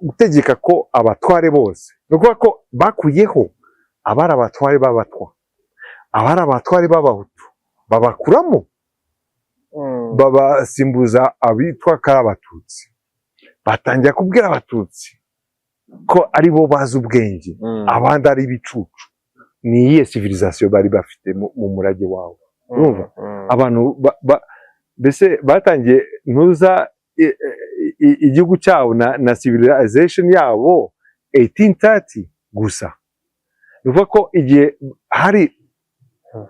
gutegeka ko abatware bose nuko ko bakuyeho abari abatware b'abatwa abari abatware b'abahutu babakuramo babasimbuza abitwa ko ari abatutsi batangira kubwira abatutsi ko ari bo bazi ubwenge abandi ari ibicucu ni iyihe civilisation bari bafite mu murage wawe urumva abantu mbese batangiye ntuza igihugu cyabo na civilization yabo 1830 gusa bivuga ko igihe hari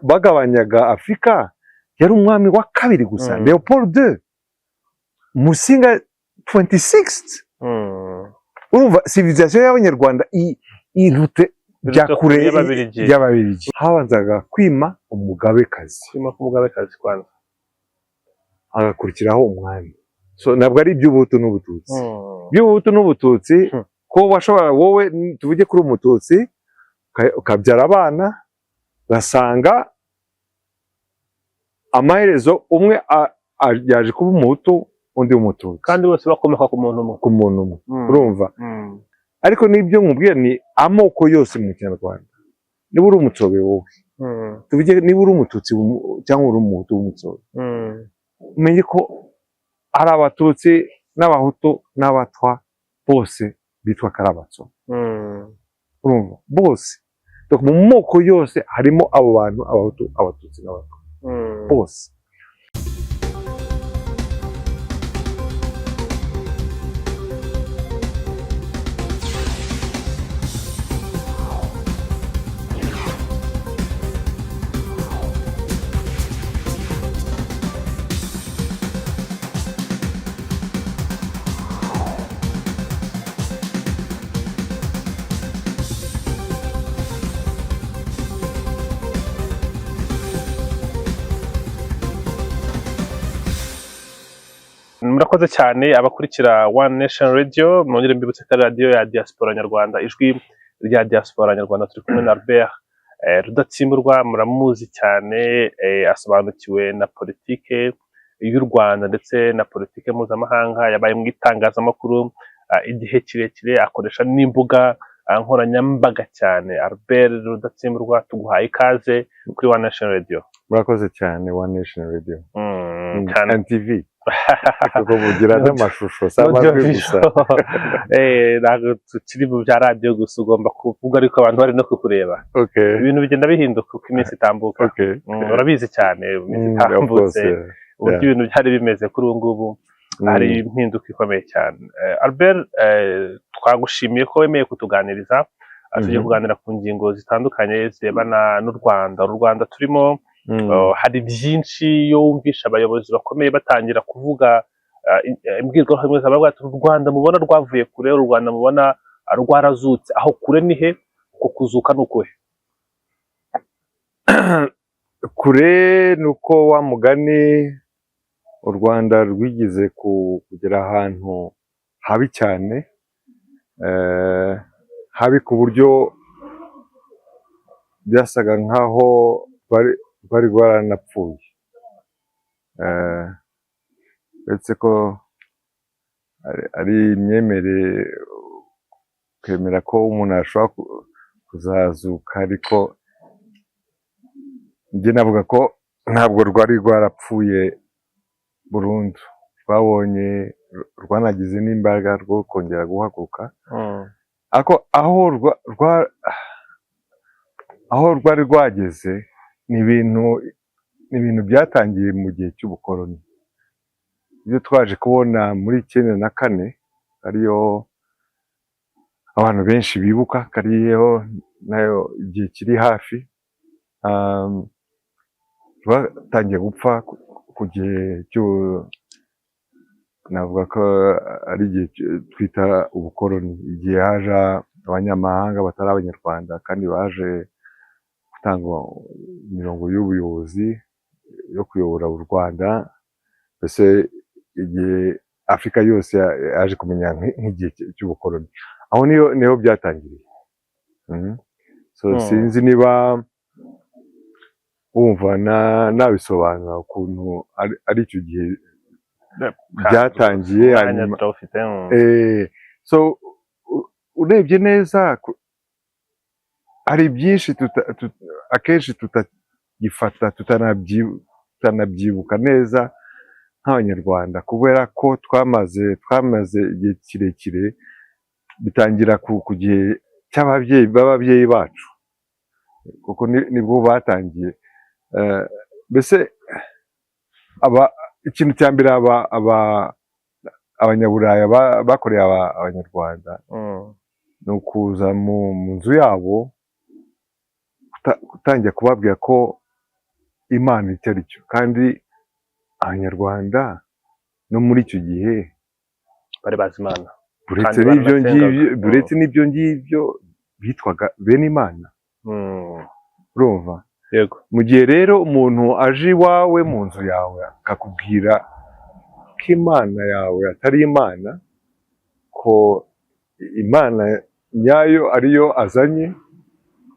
bagabanyaga Afrika yari umwami wa kabiri gusa Leopold II Musinga 26th urumva civilisation y'abanyarwanda irute bya kure y'ababirigi habanzaga kwima umugabekazi kwanza agakurikiraho umwami so ntabwo ari iby'ubuhutu n'ubututsi by'ubuhutu n'ubututsi ko washobora wowe tuvuge kuri umututsi ukabyara abana ugasanga amaherezo umwe yaje kuba umuhutu undi umututsi kandi bose bakomoka ku muntu umwe urumva ariko nibyo nkubwira ni amoko yose mu Kinyarwanda niba uri umutsobe wowe tuvuge niba uri umututsi cyangwa uri umuhutu w'umutsobe umenye ko ari abatutsi n'abahutu n'abatwa bose bitwa karabatso urumva bose mu moko yose harimo abo bantu abahutu abatutsi n'abatwa bose murakoze cyane abakurikira One Nation Radio mwongere mbibutse ko radio ya Diaspora Nyarwanda ijwi rya Diaspora Nyarwanda turi kumwe na Albert Rudatsimburwa muramuzi cyane asobanukiwe na politike y'u Rwanda ndetse na politike mpuzamahanga yabaye mu itangazamakuru igihe kirekire akoresha n'imbuga nkoranyambaga cyane Albert Rudatsimburwa tuguhaye ikaze kuri One Nation Radio murakoze cyane One Nation Radio NTV kuko mugira n'amashusho samajwi gusa ntabwo tukiri mu bya radio gusa ugomba kuvuga ariko abantu bari no kukureba ibintu bigenda bihinduka uko iminsi itambuka urabizi cyane itambutse uburyo ibintu byari bimeze kuri ubu ngubu hari impinduka ikomeye cyane Albert twagushimiye ko wemeye kutuganiriza tugiye kuganira ku ngingo zitandukanye zirebana n'u Rwanda turimo hari byinshi iyo wumvisha abayobozi bakomeye batangira kuvuga imbwirwaruhame zabavuga ati u Rwanda mubona rwavuye kure u Rwanda mubona rwarazutse aho kure ni he uko kuzuka ni ukuhe kure nuko wa mugani u Rwanda rwigize kugera ahantu habi cyane habi ku buryo byasaga nkaho bari rwaranapfuye uretse ko ari imyemerere kwemera ko umuntu ashobora kuzazuka ariko njye navuga ko ntabwo rwari rwarapfuye burundu twabonye rwanagize n'imbaraga rwo kongera guhaguruka ariko aho rwari rwageze ni ibintu byatangiye mu gihe cy'ubukoloni ibyo twaje kubona muri 1994 ariyo abantu benshi bibuka kariyo nayo igihe kiri hafi batangiye gupfa ku gihe navuga ko ari igihe twita ubukoloni igihe haje abanyamahanga batari abanyarwanda kandi baje gutanga imirongo y'ubuyobozi yo kuyobora u Rwanda mbese igihe Afurika yose yaje kumenya nk'igihe cy'ubukoloni aho niho byatangiriye so sinzi niba wumva nabisobanura ukuntu ari icyo gihe byatangiye hanyuma so urebye neza hari byinshi akenshi tutagifata tutanabyibuka neza nk'abanyarwanda kubera ko twamaze igihe kirekire bitangira ku gihe b'ababyeyi bacu kuko nibwo batangiye mbese ikintu cya mbere abanyaburaya bakoreye abanyarwanda ni ukuza mu nzu yabo gutangira kubabwira ko Imana icyo ari cyo kandi abanyarwanda no muri icyo gihe bari bazi Imana buretse n'ibyo ngibyo bitwaga bene Imana. Urumva yego mu gihe rero umuntu aje iwawe mu nzu yawe akakubwira ko Imana yawe atari Imana, ko Imana nyayo ariyo azanye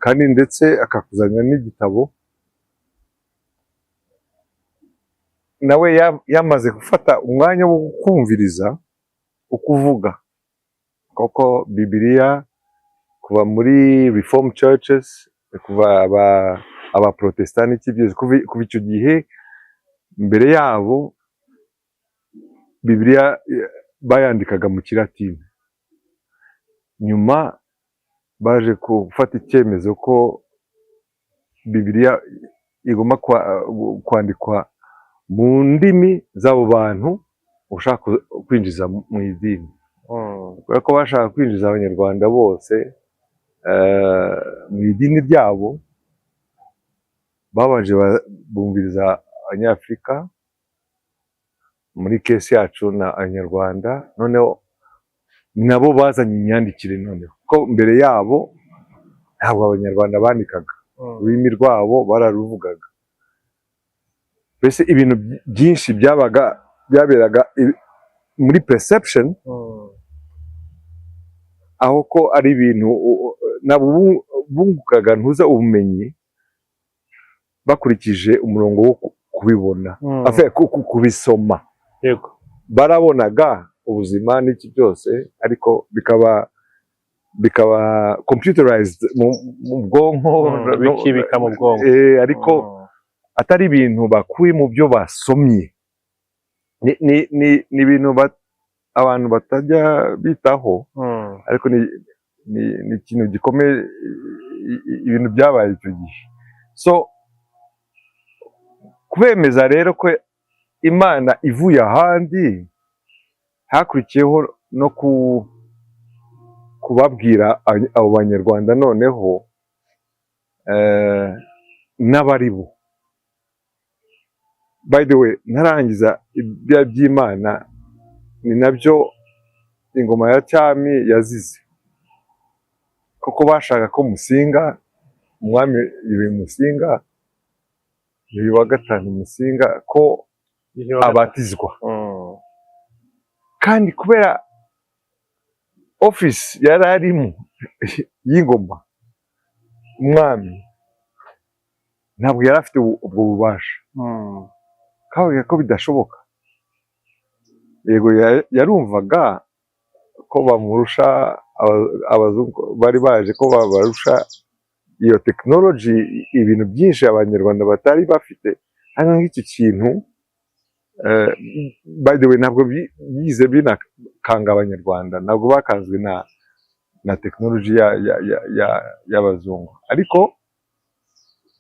kandi ndetse akakuzanira n'igitabo nawe yamaze gufata umwanya wo kumviriza ukuvuga koko Bibiliya kuva muri Reform Churches kuva abaprotestani kuva icyo gihe mbere yabo Bibiliya bayandikaga mu Kilatini, nyuma baje gufata icyemezo ko Bibiliya igomba kwandikwa mu ndimi z'abo bantu ushaka kwinjiza mu idini, kubera ko bashaka kwinjiza abanyarwanda bose mu idini ryabo babanje bumviriza abanyafurika muri kesi yacu na abanyarwanda, noneho nabo bazanye imyandikire noneho ko mbere yabo ntabwo abanyarwanda bandikaga ururimi rwabo bararuvugaga, mbese ibintu byinshi byaberaga muri perception aho ko ari ibintu nabo bungukaga ntuza ubumenyi bakurikije umurongo wo kubibona kubisoma. Yego barabonaga ubuzima n'iki byose ariko bikaba computerized mu bwonko bikibika mu bwonko ariko atari ibintu bakuye mu byo basomye, ni ibintu abantu batajya bitaho ariko ni ikintu gikomeye ibintu byabaye icyo gihe. So kubemeza rero ko Imana ivuye ahandi hakurikiyeho no kubabwira abo banyarwanda noneho n'abari bo. By the way, ntarangiza by'Imana ni nabyo ingoma ya cyami yazize, kuko bashaka ko Musinga umwami Yuhi Musinga Yuhi wa gatanu Musinga ko abatizwa, kandi kubera office yari arimo y'ingoma umwami ntabwo yari afite ubwo bubasha, kavuga ko bidashoboka. Yego yarumvaga ko bamurusha, abazungu bari baje ko babarusha iyo tekinoloji, ibintu byinshi abanyarwanda batari bafite, hano nk'iki kintu by the way ntabwo bize binakanga abanyarwanda, ntabwo bakanzwe na tekinoloji y'abazungu, ariko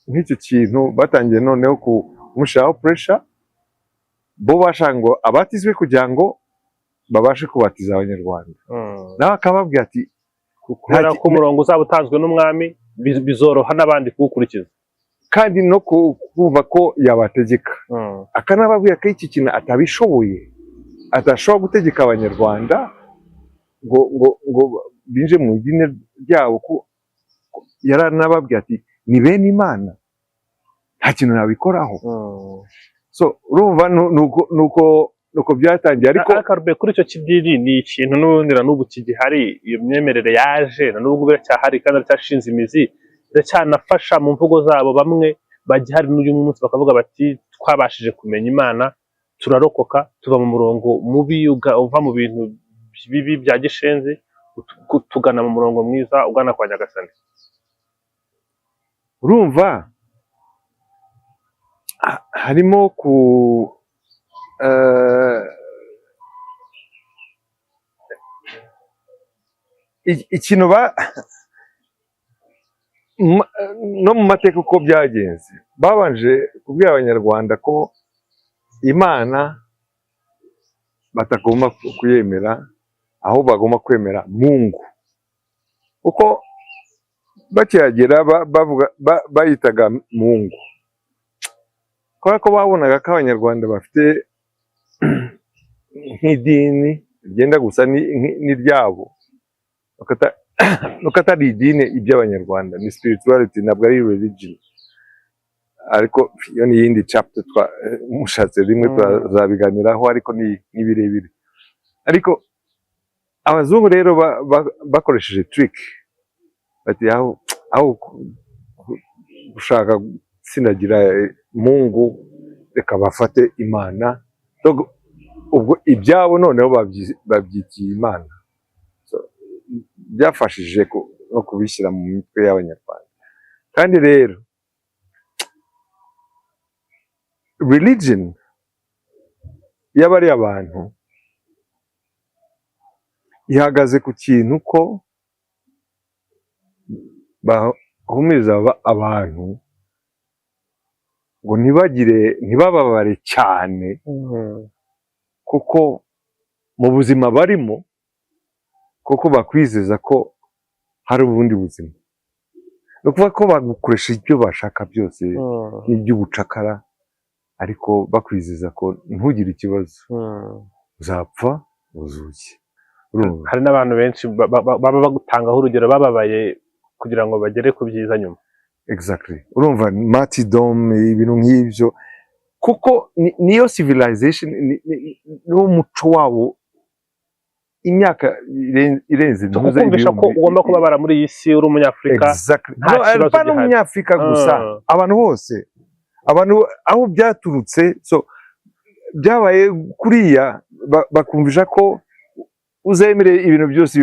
nk'icyo kintu batangiye noneho kumushyiraho pressure, bo bashaka ngo abatizwe kugira ngo babashe kubatiza abanyarwanda, nawe akababwira ati kubera ko umurongo uzaba utanzwe n'umwami bizoroha n'abandi kuwukurikiza, kandi no kumva ko yabategeka, akanababwira ko iki kintu atabishoboye, adashobora gutegeka abanyarwanda ngo binje mu idini ryabo, ko yaranababwira ati ni bene Imana nta kintu nabikoraho. So urumva nuko byatangiye, ariko kuri icyo kidini ni ikintu n'ubundi na n'ubu kigihari, iyo myemerere yaje na n'ubwo biracyahari kandi aracyashinze imizi, iracyanafasha mu mvugo zabo, bamwe bagihari n'uyu munsi bakavuga bati twabashije kumenya Imana turarokoka tuva mu murongo mubi uva mu bintu bibi bya gishenzi kutugana mu murongo mwiza ugana kwa Nyagasani. Urumva harimo ikintu no mu mateka uko byagenze babanje kubwira abanyarwanda ko Imana batagomba kuyemera, aho bagomba kwemera Mungu, kuko bakihagera bayitaga Mungu kubera ko babonaga ko abanyarwanda bafite nk'idini rigenda gusa n'iryabo, nuko atari idini iby'abanyarwanda, ni spirituality, ntabwo ari religion. Ariko iyo ni iyindi chapter mushatse rimwe tuzabiganiraho, ariko ni birebire. Ariko abazungu rero bakoresheje trick bati aho gushaka sinagira Mungu reka bafate Imana, ubwo ibyabo noneho babyitiye Imana. Byafashije no kubishyira mu mitwe y'abanyarwanda. Kandi rero religion y'abari abantu ihagaze ku kintu ko bahumiriza abantu ngo ntibababare cyane, kuko mu buzima barimo kuko bakwizeza ko hari ubundi buzima. Ni ukuvuga ko bagukoresha ibyo bashaka byose n'iby'ubucakara, ariko bakwizeza ko ntugire ikibazo, uzapfa uzuke. Hari n'abantu benshi baba bagutangaho urugero bababaye kugira ngo bagere ku byiza nyuma. Exactly. Urumva martyrdom, ibintu nk'ibyo, kuko niyo civilization niwo muco wabo imyaka irenze. Tukumvisha ko ugomba kubabara muri iyi si uri umunyafurika. Exactly. Nta n'umunyafurika gusa, abantu bose, abantu aho byaturutse, so byabaye kuriya bakumvisha ko uzemere ibintu byose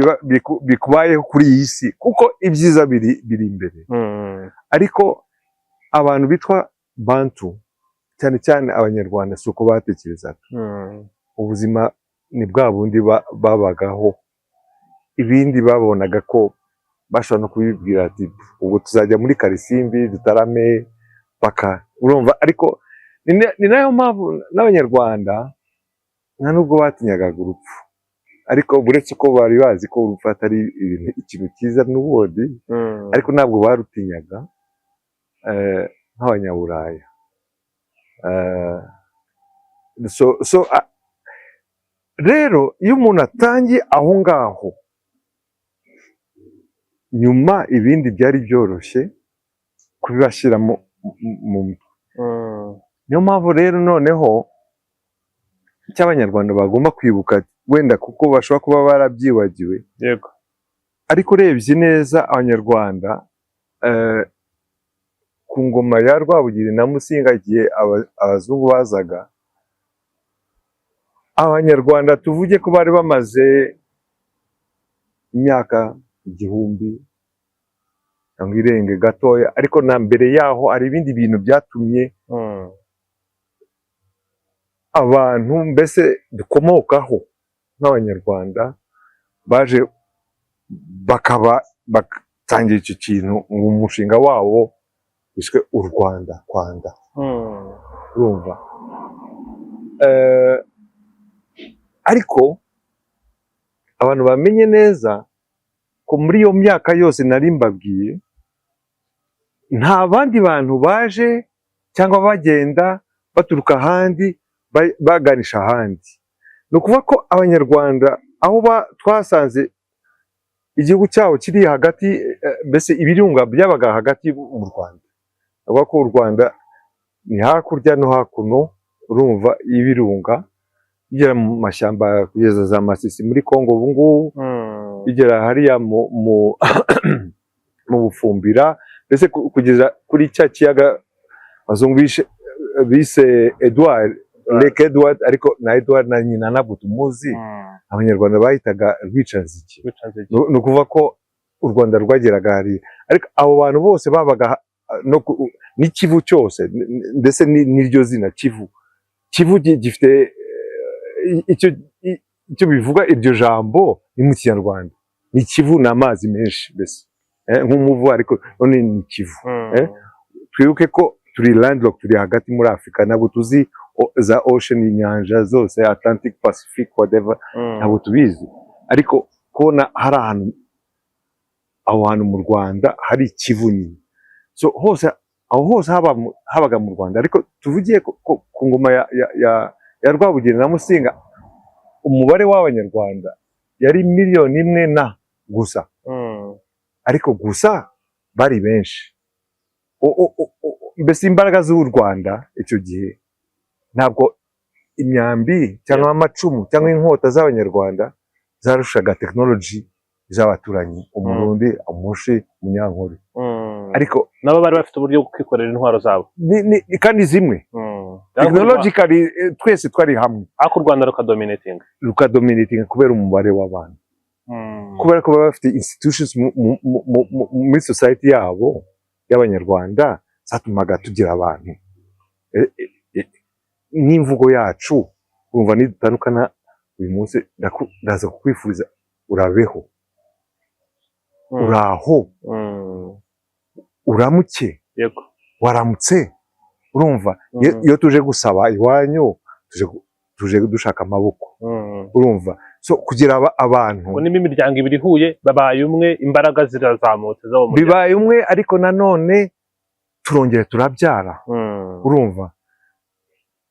bikubayeho kuri iyi si, kuko ibyiza biri imbere. Ariko abantu bitwa Bantu, cyane cyane abanyarwanda, si uko batekerezaga. Ubuzima ni bwa bundi babagaho, ibindi babonaga ko bashobora no kubibwira ati ubwo tuzajya muri Karisimbi dutarame paka, urumva. Ariko ni nayo mpamvu n'abanyarwanda nta nubwo batinyaga urupfu, ariko uretse ko bari bazi ko urupfu atari ikintu cyiza n'ubundi, ariko ntabwo barutinyaga nk'abanyaburaya. Rero iyo umuntu atangiye aho ngaho, nyuma ibindi byari byoroshye kubibashyira mu niyo mpamvu rero noneho icyo abanyarwanda bagomba kwibuka, wenda kuko bashobora kuba barabyibagiwe, yego, ariko urebye neza abanyarwanda ku ngoma ya Rwabugiri na Musinga, igihe abazungu bazaga, abanyarwanda tuvuge ko bari bamaze imyaka 1000 cyangwa irenge gatoya, ariko na mbere yaho hari ibindi bintu byatumye abantu mbese dukomokaho nk'abanyarwanda baje batangira icyo kintu mu mushinga wabo wiswe u Rwanda Kwanda. Urumva, ariko abantu bamenye neza ko muri iyo myaka yose nari mbabwiye, nta bandi bantu baje cyangwa bagenda baturuka ahandi baganisha ahandi. Ni ukuvuga ko abanyarwanda aho twasanze igihugu cyabo kiri hagati, mbese ibirunga byabaga hagati mu Rwanda. Avuga ko u Rwanda ni hakurya no hakuno, urumva, y'ibirunga, bigera mu mashyamba kugeza za Masisi muri Kongo ubu ngubu, bigera hariya mu Bufumbira, mbese kugeza kuri cya kiyaga abazungu bise Edward, Lake Edward, ariko na Edward na nyina ntabwo tumuzi, abanyarwanda bahitaga rwicanzige ni ukuvuga ko u Rwanda rwageraga hariya ariko abo bantu bose babaga n'ikivu cyose ndetse n'iryo zina kivu gifite icyo bivuga iryo jambo ni mu kinyarwanda ni kivu ni amazi menshi mbese nk'umuvu ariko none ni kivu twibuke ko turi landlocked turi hagati muri Afurika ntabwo tuzi za ocean inyanja zose Atlantic Pacific whatever ntabwo tubizi ariko kubona hari aho hantu mu Rwanda hari ikivu nyine so aho hose habaga mu Rwanda ariko tuvugiye ku ngoma ya Rwabugiri na Musinga umubare w'abanyarwanda yari 1,000,000 na gusa ariko gusa bari benshi mbese imbaraga z'u Rwanda icyo gihe ntabwo imyambi cyangwa amacumu cyangwa inkota z'abanyarwanda zarushaga tekinoloji z'abaturanyi umurundi umushi umunyankore ariko nabo bari bafite uburyo bwo kwikorera intwaro zabo kandi zimwe technologically twese twari hamwe ariko u Rwanda rukadominating kubera umubare w'abantu kubera ko baba bafite institutions muri society yabo y'abanyarwanda zatumaga tugira abantu n'imvugo yacu urumva nidutandukana uyu munsi ndaza kukwifuriza urabeho uraho uramuke waramutse urumva iyo tuje gusaba iwanyu tuje dushaka amaboko urumva so kugira abantu n'imo imiryango ibiri ihuye babaye umwe imbaraga zirazamutse zo mu bibaye umwe ariko nanone turongera turabyara urumva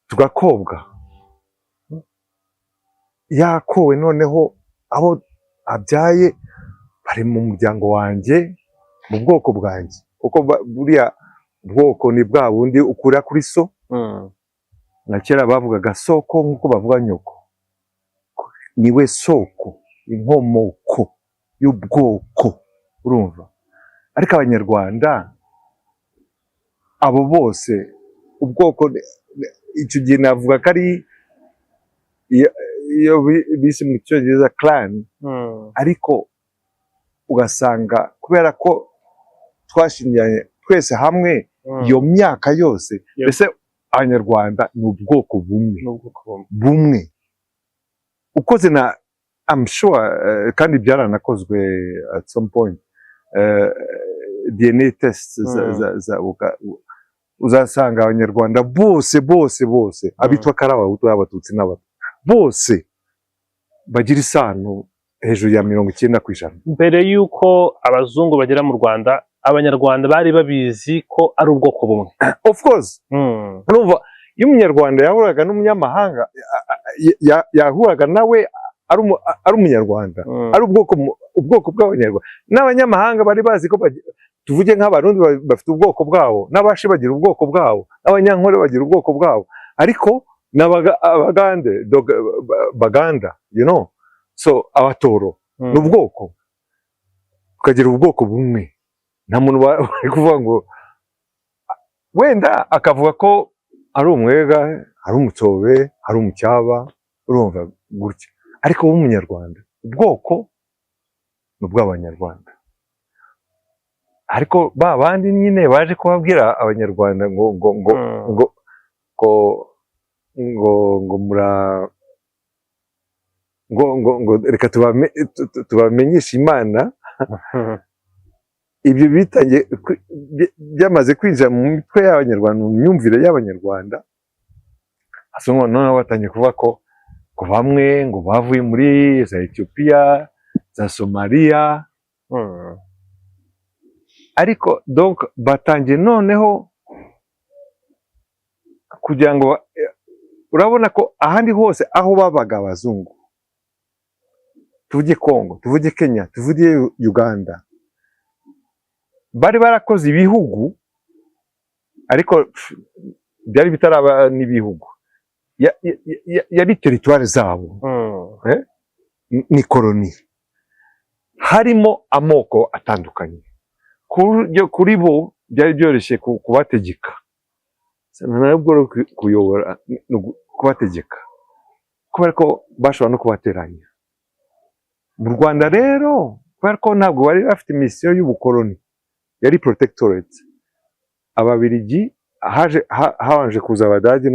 tugakobwa yakowe noneho abo abyaye bari mu muryango wanjye mu bwoko bwanjye kuko buriya bwoko ni bwa bundi ukura kuri so na kera bavugaga soko nk'uko bavuga nyoko niwe soko inkomoko y'ubwoko urumva ariko abanyarwanda abo bose ubwoko icyo gihe navuga ko ari iyo bise mu cyongereza clan ariko ugasanga kubera ko twashingiranye twese hamwe iyo myaka yose mbese abanyarwanda ni ubwoko bumwe ukoze na I'm sure kandi byaranakozwe at some point DNA tests uzasanga abanyarwanda bose abitwa kari abahutu abatutsi n'abato bose bagira isano hejuru ya 90%. Mbere y'uko abazungu bagera mu Rwanda abanyarwanda bari babizi ko ari ubwoko bumwe of course urumva iyo umunyarwanda yahuraga n'umunyamahanga yahuraga nawe ari umunyarwanda ari ubwoko bw'abanyarwanda n'abanyamahanga bari bazi ko tuvuge nk'abarundi bafite ubwoko bwabo n'abashi bagira ubwoko bwabo n'abanyankore bagira ubwoko bwabo ariko n'abagande baganda you know so abatoro n'ubwoko tukagira ubwoko bumwe nta muntu bari kuvuga ngo wenda akavuga ko ari umwega ari umutsobe ari umucyaba urumva gutya ariko w'umunyarwanda ubwoko n'ubw'abanyarwanda ariko ba bandi nyine baje kubabwira abanyarwanda ngo reka tubamenyeshe Imana ibyo bitangiye byamaze kwinjira mu mitwe y'abanyarwanda mu myumvire y'abanyarwanda asonga noneho batangiye kuvuga ko bamwe ngo bavuye muri za Ethiopia za Somalia ariko donc batangiye noneho kugira ngo urabona ko ahandi hose aho babaga abazungu tuvuge Congo tuvuge Kenya tuvuge Uganda bari barakoze ibihugu ariko byari bitaraba n'ibihugu yari teritwari zabo ni koloni harimo amoko atandukanye kuri bo byari byoroshye kubategeka ntabwo kuyobora kubategeka kubera ko bashobora no kubateranya mu Rwanda rero kubera ko ntabwo bari bafite misiyo y'ubukoloni, yari protectorate. Ababiligi habanje kuza Abadage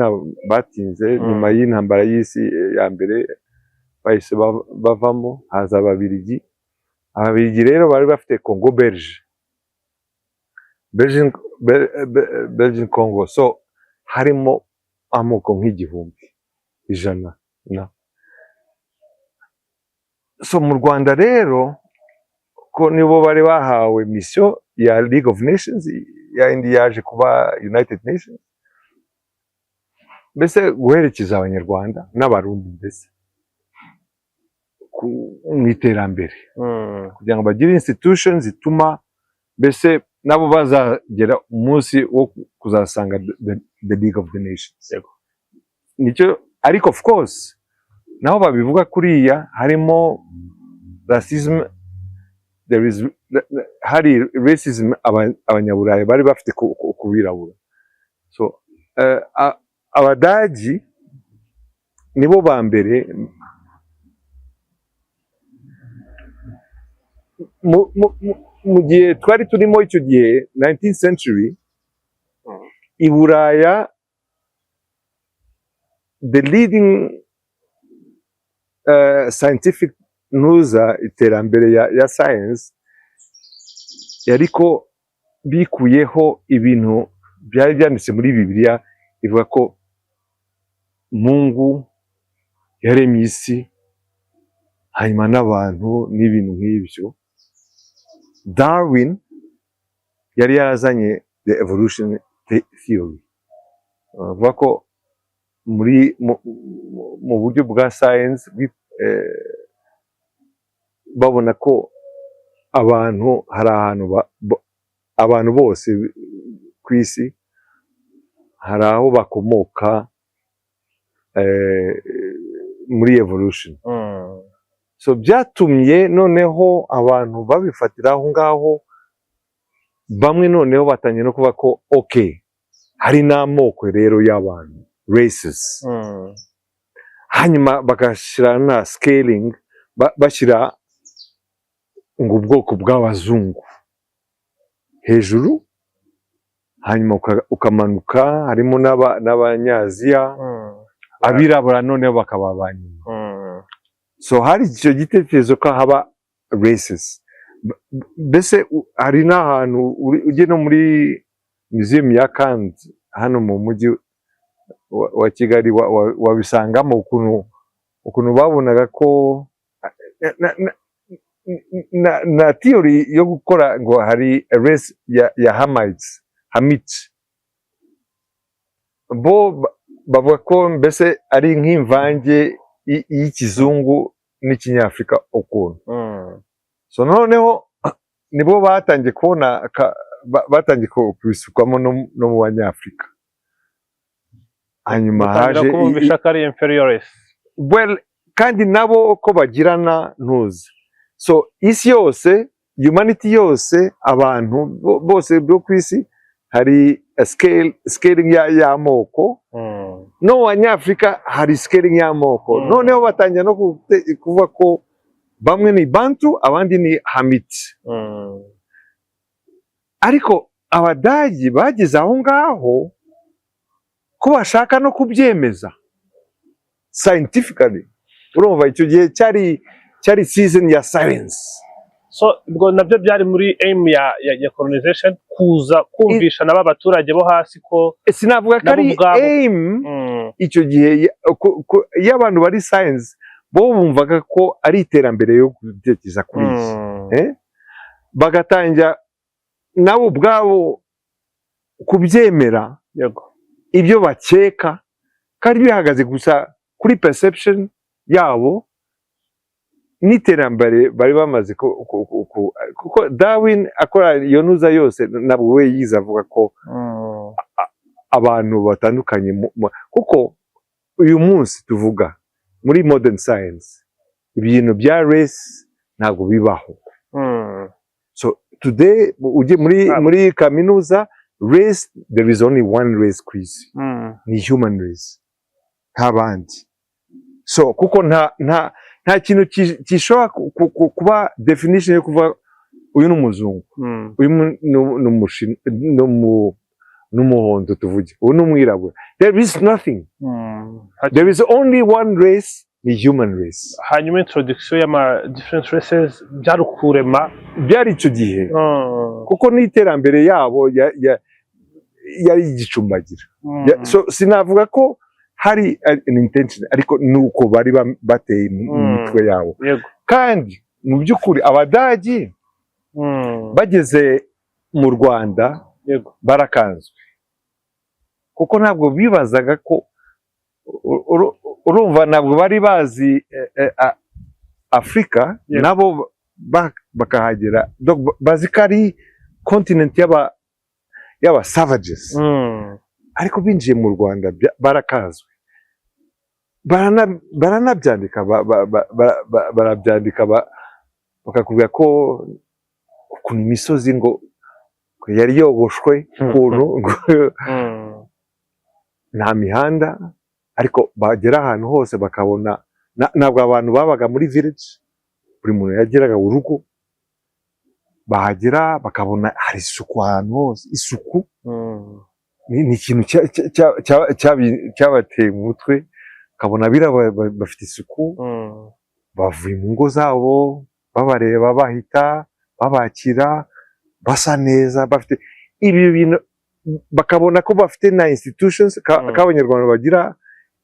batinze, nyuma y'intambara y'isi ya mbere bahise bavamo, haza Ababiligi. Ababiligi rero bari bafite Congo Belgian Congo, so harimo amoko nk'igihumbi, 100 na. So mu Rwanda rero ko nibo bari bahawe mission ya League of Nations, ya indi yaje kuba United Nations, mbese guherekeza Abanyarwanda n'Abarundi mbese mu iterambere, kugira ngo bagire institutions zituma mbese nabo bazagera umunsi wo kuzasanga the League of the Nations. Nicyo, ariko of course naho babivuga kuriya harimo racism, hari racism Abanyaburayi bari bafite kubirabura. So Abadagi nibo ba mbere mu gihe twari turimo icyo gihe 19th century i Buraya, the leading scientific iterambere ya science yariko bikuyeho ibintu byari byanditse muri Bibiliya ivuga ko Mungu yaremye isi hanyuma n'abantu n'ibintu nk'ibyo. Darwin yari yarazanye the evolution theory, avuga ko mu buryo bwa science babona ko hari ahantu abantu bose ku isi hari aho bakomoka muri evolution. So byatumye noneho abantu babifatira aho ngaho, bamwe noneho batangiye no kuvuga ko okay, hari n'amoko rero y'abantu, races. Hanyuma bagashyira na scaling, bashyira ngo ubwoko bw'abazungu hejuru, hanyuma ukamanuka harimo n'Abanyaziya, abirabura noneho bakaba abanyuma. So hari icyo gitekerezo ko haba races. Mbese hari n'ahantu ujye no muri museum ya Kandi hano mu mujyi wa Kigali wabisangamo ukuntu babonaga ko na theory yo gukora ngo hari race ya Hamites, bo bavuga ko mbese ari nk'imvange y'ikizungu n'ikinyafrika ukuntu. So noneho nibo batangiye kubona batangiye kubisukwamo no mu Banyafrika, hanyuma haje kumvisha ko ari inferiority. Well, kandi nabo ko bagirana ntuzi. So isi yose, humanity yose, abantu bose byo ku isi hari scaling y'amoko. No Abanyafrika hari scaling y'amoko. Noneho batangira no kuvuga ko bamwe ni Bantu, abandi ni Hamiti. Ariko Abadagi bageze aho ngaho ko bashaka no kubyemeza scientifically. Urumva icyo gihe cyari season ya science. So ubwo nabyo byari muri aim ya colonization, kuza kumvisha n'aba baturage bo hasi ko sinavuga ko ari aim. Icyo gihe y'abantu bari science bo bumvaga ko ari iterambere yo gutekereza kuri iki, bagatangira nabo ubwabo kubyemera ibyo bakeka kandi bihagaze gusa kuri perception yabo n'iterambere bari bamaze kuko Darwin akora iyo ntuza yose nabwo we yiza avuga ko abantu batandukanye, kuko uyu munsi tuvuga muri modern science ibintu bya race ntabwo bibaho. So today uje muri kaminuza, race, there is only one race ku isi, ni human race, nta bandi. So kuko nta kintu gishobora kuba definition yo kuva uyu n'umuzungu uyu n'umuhondo tuvuge uyu n'umwirabura. There is nothing. There is only one race, ni human race. Hanyuma introduction y'ama different races byarukurema byari icyo gihe kuko n'iterambere yabo yari igicumbagira. So sinavuga ko hari an intention ariko nuko bari bateye mu mitwe yabo. Kandi mu by'ukuri abadagi bageze mu Rwanda barakanzwe kuko ntabwo bibazaga ko urumva ntabwo bari bazi Afrika nabo bakahagera bazi ko ari continent y'aba savages ariko binjiye mu Rwanda barakazwe baranabyandika barabyandika bakakubwira ko ukuntu imisozi ngo yari yogoshwe ukuntu nta mihanda ariko bagera ahantu hose bakabona ntabwo abantu babaga muri village buri muntu yageraga urugo bahagera bakabona hari isuku ahantu hose. Isuku ni ikintu cyabateye mu mutwe ukabona bafite isuku bavuye mu ngo zabo babareba bahita babakira basa neza bafite ibi bintu bakabona ko bafite na institutions k'abanyarwanda bagira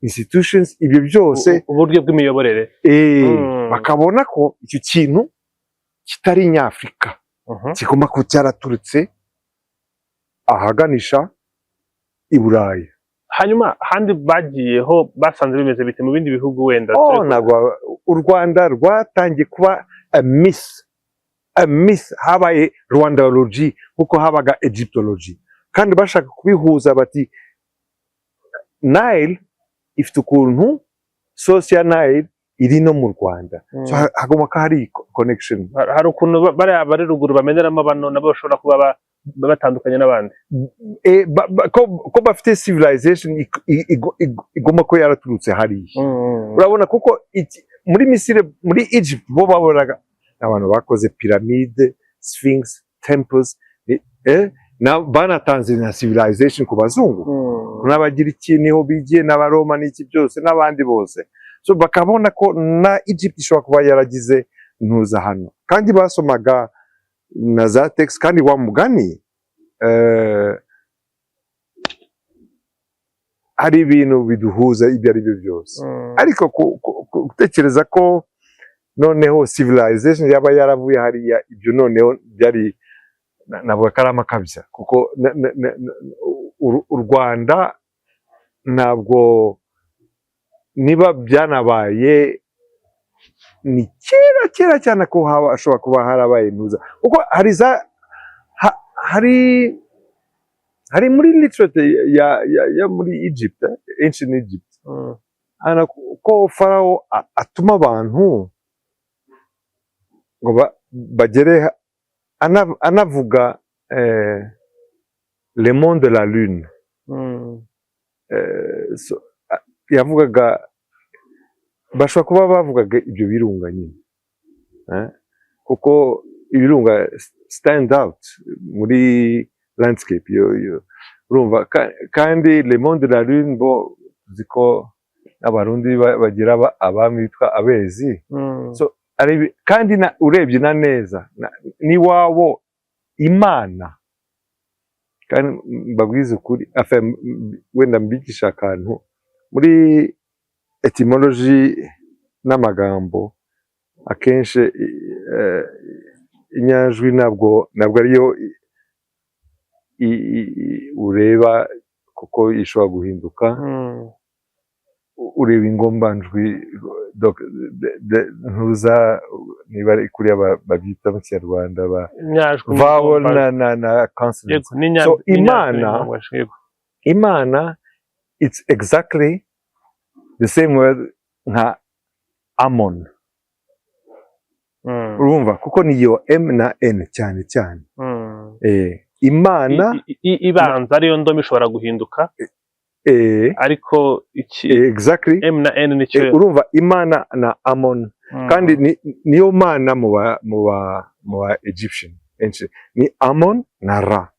institutions ibyo byose uburyo bw'imiyoborere bakabona ko icyo kintu kitari nyafrika kigomba kuba cyaraturutse ahaganisha i Burayi. Hanyuma handi bagiyeho basanze bimeze bite mu bindi bihugu wenda ntabwo u Rwanda rwatangiye kuba a myth habaye Rwandology kuko habaga Egyptology kandi bashaka kubihuza bati Nile ifite ukuntu source ya Nile iri no mu Rwanda so hagomba ko hari connection. Hari ukuntu bari ruguru bameneramo bano nabo bashobora kuba batandukanye n'abandi ko bafite civilization igomba ko yaraturutse hariya. Urabona kuko muri Misiri muri Egypt bo babonaga abantu bakoze pyramide, sphinx, temples banatanze na civilization ku bazungu n'abagira iki niho bigiye n'abaroma n'iki byose n'abandi bose so bakabona ko na Egypt ishobora kuba yaragize ntuza hano kandi basomaga na za text kandi wa mugani hari ibintu biduhuza ibyo ari byo byose ariko gutekereza ko noneho civilization yaba yaravuye hariya ibyo noneho byari nabwo karama kabya kuko u Rwanda ntabwo niba byanabaye ni kera cyane ko hashobora kuba harabaye ntuza kuko hari muri literature ya muri Egypt ancient Egypt ko Pharaoh atuma abantu ngo bagere anavuga le monde de la lune yavugaga bashobora kuba bavugaga ibyo birunga nyine kuko ibirunga stand out muri landscape urumva kandi le monde de la lune bo ziko abarundi bagira abami bitwa abezi so kandi urebye na neza ni wabo Imana kandi mbabwiza ukuri wenda mbigisha akantu muri etymology n'amagambo akenshi inyajwi ntabwo ariyo ureba kuko ishobora guhinduka ureba ingombanjwi ntuza niba ari kuriya babyita mu Kinyarwanda vowel na consonant so Imana it's exactly the same word nka Amon urumva kuko niyo M na N cyane Imana ibanza ariyo ndomo ishobora guhinduka ariko iki exactly M na N nicyo urumva Imana na Amon kandi niyo mana mu ba Egyptian ni Amon na Ra.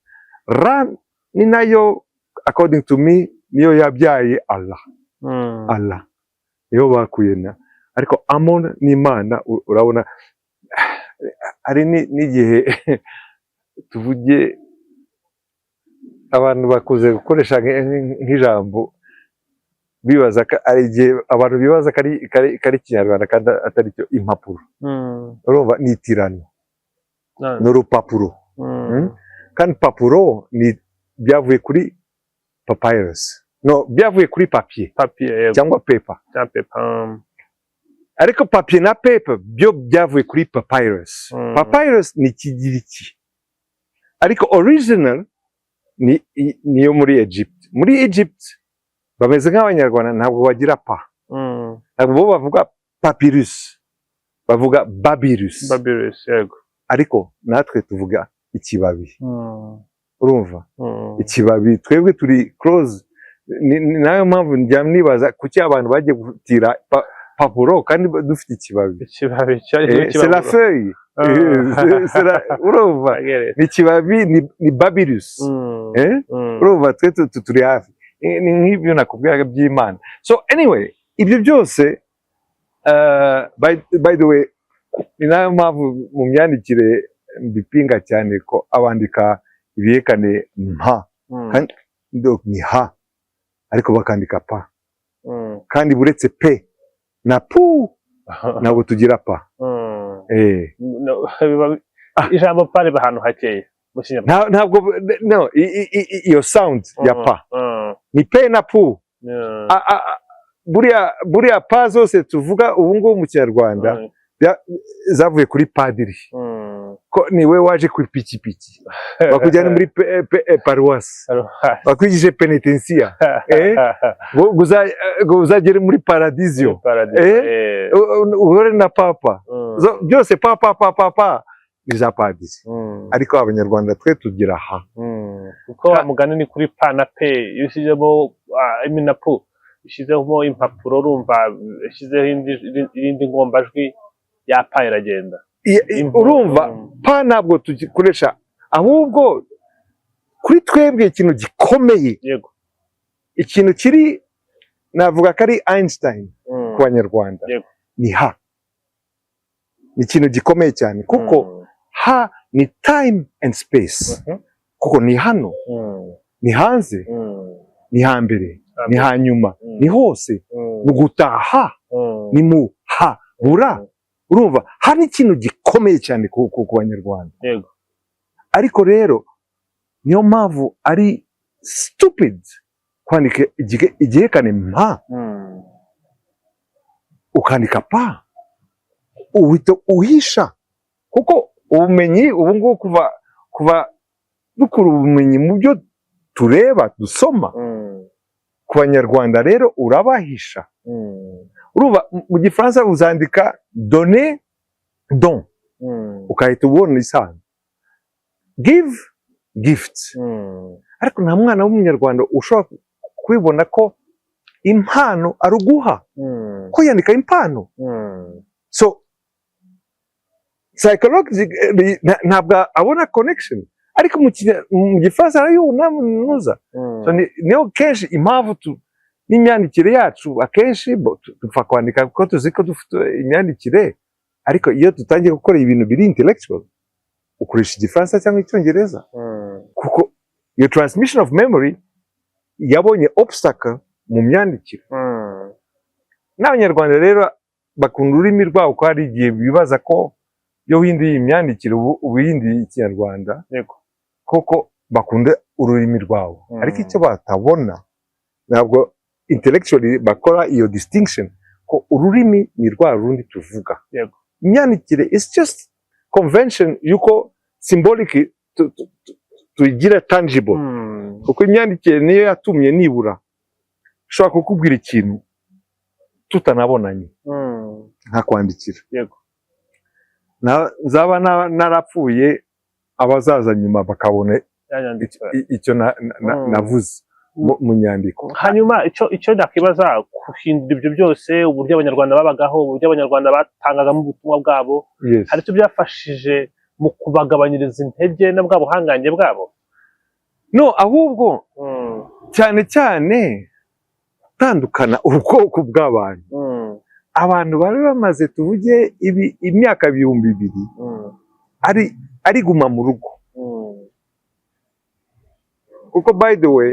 Ra ni nayo according to me niyo yabyaye Allah. Allah niyo bakuye na ariko Amon ni Imana urabona ari n'igihe tuvuge abantu bakuze gukoresha nk'ijambo bibaza ari igihe abantu bibaza kari Kinyarwanda kandi atari cyo impapuro urumva ni itirano n'urupapuro kandi papuro ni byavuye kuri papyrus byavuye kuri papier cyangwa paper ariko papier na paper byo byavuye kuri papyrus. Papyrus ni Kigiriki ariko original niyo muri Egypt. Muri Egypt bameze nk'abanyarwanda ntabwo bagira pa, ntabwo bo bavuga papyrus, bavuga babyrus. Yego. Ariko natwe tuvuga ikibabi. Urumva ikibabi twebwe turi close. Nayo mpamvu njya nibaza kuki abantu bagiye gutira papuro kandi dufite ikibabi. C'est la feuille. Urumva ni ikibabi ni babyrus. Urumva twe turi hafi ni nk'ibyo nakubwiraga by'Imana. So anyway ibyo byose by the way ni nayo mpamvu mu myandikire mbipinga cyane ko abandika ibihekane mpa kandi ni ha ariko bakandika pa kandi buretse pe na pu ntabwo tugira pa. Ijambo pa riba ahantu hakeye ntabwo iyo sound ya pa ni pe na pu. Buriya pa zose tuvuga ubu ngubu mu Kinyarwanda zavuye kuri padiri ko niwe waje ku ipikipiki bakujyana muri paruwasi bakwigije penitensiya uzagere muri paradisiyo uhure na papa byose papa ni za padiri. Ariko abanyarwanda twe tugira ha kuko wa mugani ni kuri pa na pe iyo ushyizemo na pu ushyizemo impapuro urumva ushyizeho irindi ngombajwi ya pa iragenda. Urumva pa ntabwo tugikoresha ahubwo kuri twebwe ikintu gikomeye ikintu kiri navuga ko ari Einstein ku banyarwanda ni ha. Ni ikintu gikomeye cyane kuko ha ni time and space kuko ni hano ni hanze ni hambere ni hanyuma ni hose mu gutaha ni mu ha bura. Urumva hari ikintu gikomeye cyane ku banyarwanda. Ariko rero niyo mpamvu ari stupid kwandika igihekane mpa ukandika pa uhita uhisha kuko ubumenyi ubu ngubu kuva dukura ubumenyi mu byo tureba dusoma ku banyarwanda rero urabahisha. Urumva mu Gifaransa uzandika donner don ukahita ubona isano give gift ariko nta mwana w'umunyarwanda ushobora kwibona ko impano ari uguha ko yandika impano. So psychologically ntabwo abona connection ariko mu Gifaransa arayunamuza. So niyo kenshi impamvu n'imyandikire yacu akenshi dupfa kwandika kuko tuzi ko dufite imyandikire ariko iyo dutangiye gukora ibintu biri intellectual ukoresha Igifaransa cyangwa Icyongereza kuko iyo transmission of memory yabonye obstacle mu myandikire. N'abanyarwanda rero bakunda ururimi rwabo ko hari igihe bibaza ko iyo winduye imyandikire ubu yindi Ikinyarwanda kuko bakunda ururimi rwabo ariko icyo batabona ntabwo intellectually bakora iyo distinction ko ururimi ni rwa rundi tuvuga. Imyandikire is just convention yuko symbolic tugira tangible kuko imyandikire niyo yatumye nibura ushobora kukubwira ikintu tutanabonanye nka kwandikira. Nzaba narapfuye abazaza nyuma bakabona icyo navuze mu nyandiko. Hanyuma icyo nakibaza guhindura ibyo byose, uburyo abanyarwanda babagaho, uburyo abanyarwanda batangagamo ubutumwa bwabo, hari icyo byafashije mu kubagabanyiriza intege na bwa buhangange bwabo? No, ahubwo cyane cyane gutandukana ubwoko bw'abantu. Abantu bari bamaze tuvuge imyaka 2000 ari guma mu rugo. Kuko by the way,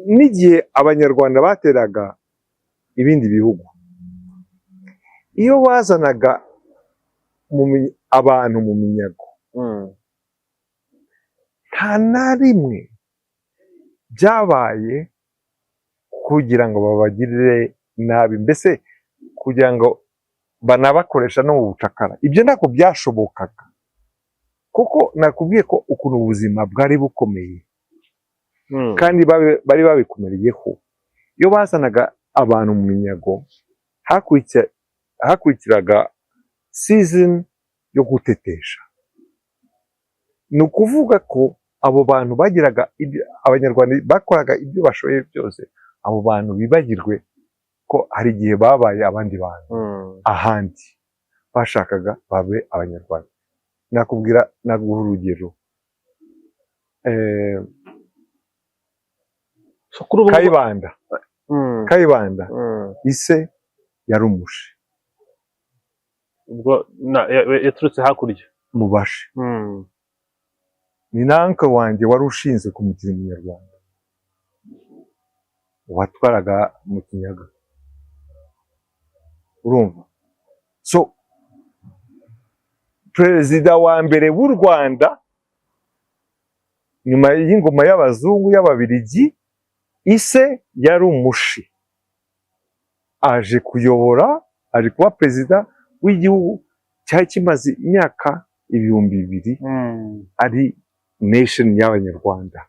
n'igihe abanyarwanda bateraga ibindi bihugu, iyo wazanaga abantu mu minyago, nta na rimwe byabaye kugira ngo babagirire nabi, mbese kugira ngo banabakoresha no mu bucakara. Ibyo ntabwo byashobokaga, kuko nakubwiye ko ukuntu ubuzima bwari bukomeye kandi bari babikomereyeho. Iyo bazanaga abantu mu minyago, hakurikiraga season yo gutetesha. Ni ukuvuga ko abo bantu bagiraga abanyarwanda bakoraga ibyo bashoboye byose, abo bantu bibagirwe ko hari igihe babaye abandi bantu ahandi, bashakaga babe abanyarwanda. Naguha urugero, Kayibanda ise yari umushi, ubwo yaturutse hakurya mu Bashi. Ni nanka wanjye wari ushinzwe kumukira umunyarwanda, watwaraga mu Kinyaga, urumva? So perezida wa mbere w'u Rwanda nyuma y'ingoma y'abazungu y'ababirigi, ise yari umushi, aje kuyobora, aje kuba perezida w'igihugu cyari kimaze imyaka 2000 ari nation y'abanyarwanda.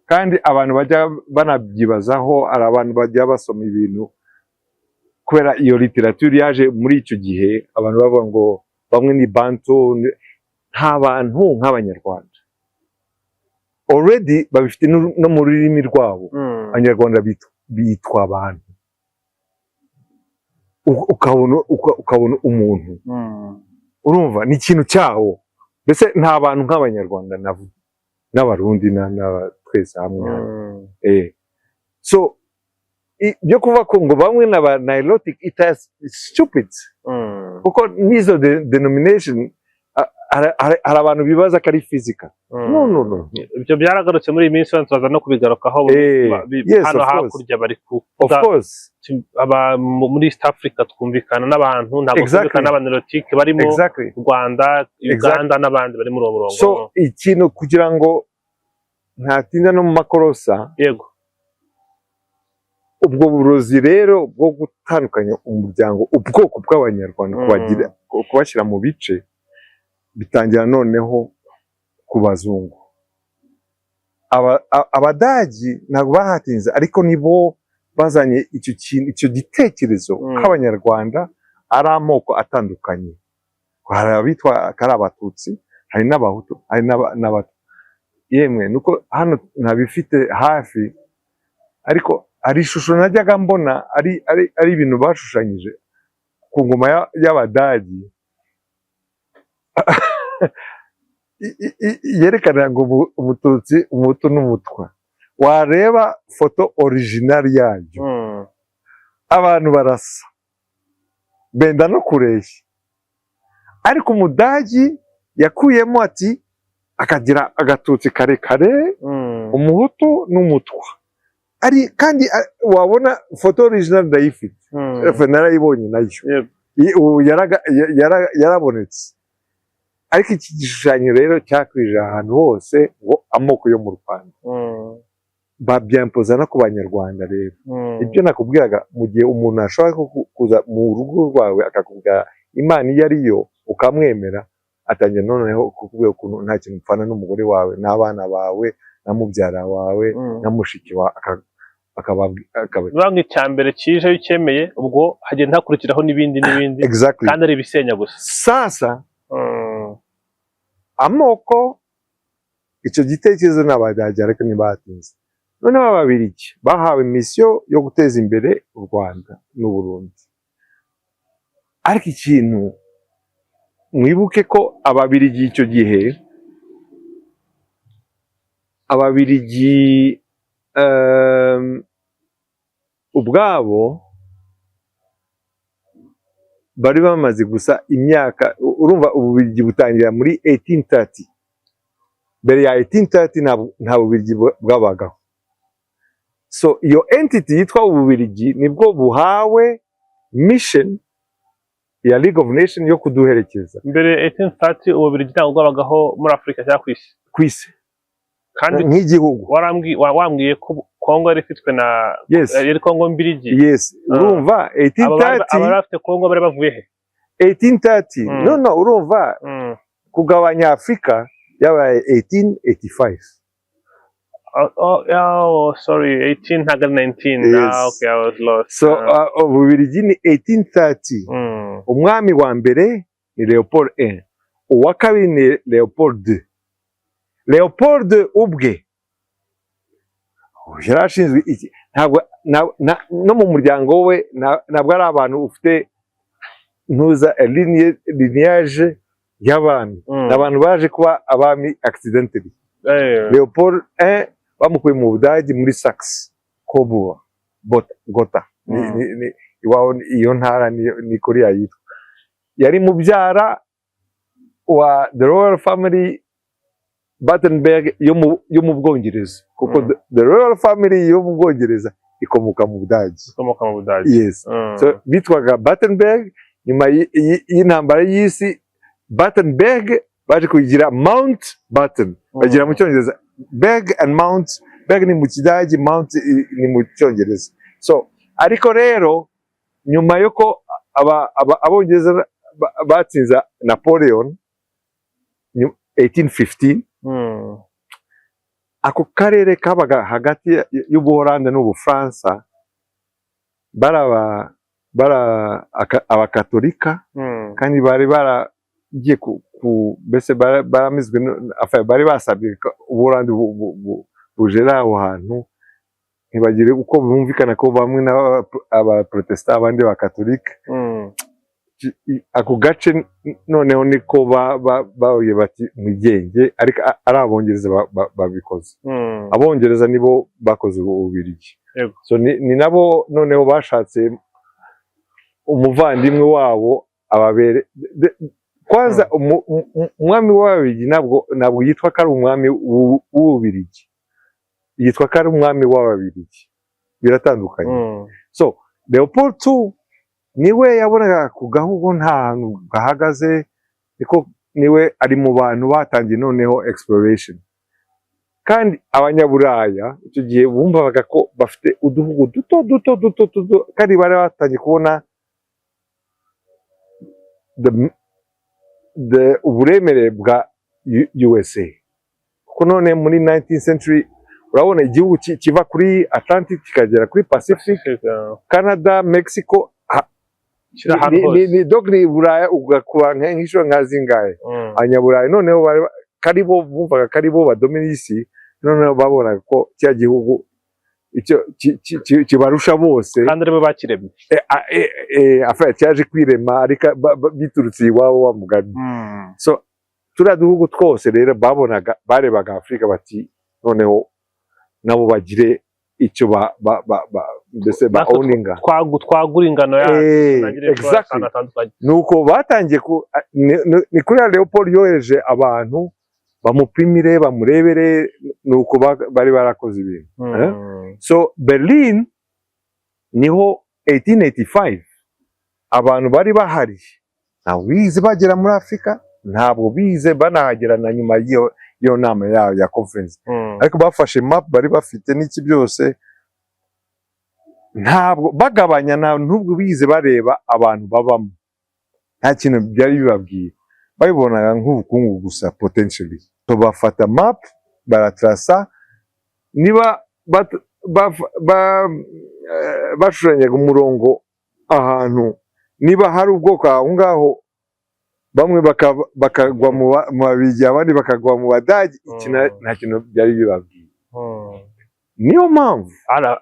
Kandi abantu bajya banabyibazaho, ari abantu bajya basoma ibintu kubera iyo literature yaje muri icyo gihe. Abantu bavuga ngo bamwe ni bantu, nta bantu nk'abanyarwanda. Already babifite no mu rurimi rwabo. Abanyarwanda bitwa abantu, ukabona umuntu, urumva ni ikintu cyawo. Mbese nta bantu nk'abanyarwanda n'abarundi twese hamwe. So byo kuvuga ko ngo bamwe n'aba Nilotic, it is stupid, kuko nizo denomination hari abantu bibaza ko ari physical. No. Ibyo byaragarutse muri iyi minsi, turaza no kubigarukaho. Hano hakurya bari kuvuga muri East Africa, twumvikana n'abantu, ntabwo twumvikana n'Abanilotic barimo Rwanda, Uganda n'abandi bari muri uwo murongo. So ikintu kugira ngo ntatinda no mu makorosa, yego, ubwo burozi rero bwo gutandukanya umuryango, ubwoko bw'abanyarwanda, kubashyira mu bice, bitangira noneho ku bazungu. Abadagi ntabwo bahatinze, ariko nibo bazanye icyo gitekerezo k'abanyarwanda ari amoko atandukanye. Hari abitwa kari Abatutsi, hari n'Abahutu, hari n'Abato. Yemwe nuko hano ntabifite hafi, ariko hari ishusho najyaga mbona ari ibintu bashushanyije ku ngoma y'Abadagi yerekana ngo Umututsi, Umuhutu n'Umutwa. Wareba foto original yayo, abantu barasa, benda no kureshya, ariko Umudagi yakuyemo ati akagira agatutsi karekare, Umuhutu n'Umutwa. Kandi wabona foto original ndayifite, narayibonye nayo, yarabonetse. Ariko iki gishushanyo rero cyakwije ahantu hose ngo amoko yo mu Rwanda, babyampoza no ku banyarwanda. Rero ibyo nakubwiraga, mu gihe umuntu ashobora kuza mu rugo rwawe akakubwira Imana iyo ariyo ukamwemera, atangira noneho kukubwira ukuntu nta kintu upfana n'umugore wawe, n'abana bawe, na mubyara wawe, na mushiki wawe, bamwe icyambere kije ucyemeye, ubwo hagenda hakurikiraho n'ibindi kandi ari ibisenya gusa. Sasa amoko icyo gitekerezo n'Abadage ariko ntibatinze. Noneho Ababiligi bahawe misiyo yo guteza imbere u Rwanda n'u Burundi. Ariko ikintu mwibuke ko Ababiligi icyo gihe Ababiligi ubwabo bari bamaze gusa imyaka, urumva Ububirigi butangira muri 1830. Mbere ya 1830 nta Bubirigi bwabagaho. So iyo entity yitwa Ububirigi nibwo buhawe mission ya League of Nations yo kuduherekeza. Mbere 1830 Ububirigi ntabwo bwabagaho muri Afurika cyangwa ku isi. Kandi nk'igihugu wambwiye ko Kongo yari ifitwe na yari Kongo mbirigi. Yes, urumva 1830 abarafite Kongo bari bavuye he? 1830 no urumva kugabanya Afrika yabaye 1885. Oh, sorry, 18 ntaga 19. Yes. Okay, I was lost. So Ububirigi ni 1830. Umwami wa mbere ni Leopold I, uwa kabiri ni Leopold II. Leopold ubwe yarashinzwe iki, ntabwo no mu muryango we ntabwo ari abantu ufite ntuza lineage y'abami, n'abantu baje kuba abami accidentally. Leopold I bamukuye mu Budage muri Saxe Coburg Gotha, iyo ntara ni Korea yitwa. Yari mubyara wa the royal family Battenberg yo mu Bwongereza, kuko the royal family yo mu Bwongereza ikomoka mu Budage. Yes. So bitwaga Battenberg. Nyuma y'intambara y'isi Battenberg baje kugira Mount Batten, bagira mu Cyongereza Berg and Mount. Berg ni mu Kidage, Mount ni mu Cyongereza. So ariko rero nyuma yuko Abongereza batsinze Napoleon 1815, ako karere kabaga hagati y'Ubuholande n'Ubufaransa abakatolika, kandi bari baragiye mbese baramizwe, bari basabye Ubuholande bujera aho hantu, ntibagire uko bumvikana ko bamwe n'abaprotesta abandi bakatolika. Ako gace noneho niko bavuye bati mwigenge, ariko ari Abongereza babikoze. Abongereza nibo bakoze Ububirigi. So ni nabo noneho bashatse umuvandimwe wabo ababere. Kwanza umwami w'Ababiligi ntabwo yitwa ko ari umwami w'Ububirigi, yitwa ko ari umwami w'Ababiligi, biratandukanye. So Leopold II niwe yabonaga ku gahugu nta hantu gahagaze, niko niwe ari mu bantu batangiye noneho exploration. Kandi Abanyaburaya icyo gihe bumvaga ko bafite uduhugu duto, kandi bari batangiye kubona uburemere bwa USA, kuko none muri 19th century urabona igihugu kiva kuri Atlantic kikagera kuri Pacific, Canada, Mexico, ni dogri Buraya ugakuba nk'inshuro nka zingahe. Abanyaburaya noneho karibo bumvaga karibo badomina isi, noneho babonaga ko cya gihugu icyo kibarusha bose, kandi aribo bakiremye. Cyaje kwirema ariko biturutse iwabo wa mugani. So turiya duhugu twose rero barebaga Afurika bati noneho nabo bagire icyo mbese owninga, twagura ingano exactly. Nuko batangiye ni kuri Leopold yohereje abantu bamupimire bamurebere, nuko bari barakoze ibintu. So Berlin niho 1885 abantu bari bahari, ntabwo bize bagera muri Afurika, ntabwo bize banahagera na nyuma iyo nama yayo ya conference. Ariko bafashe map bari bafite n'iki byose, ntabwo bagabanya, nubwo bize bareba abantu babamo, nta kintu byari bibabwiye, babibonaga nk'ubukungu gusa potentially. So bafata map baratrasa, niba bashushanyaga umurongo ahantu, niba hari ubwoko aho ngaho bamwe bakagwa mu Babirigi abandi bakagwa mu Badage iki nta kintu byari bibabwiye. Niyo mpamvu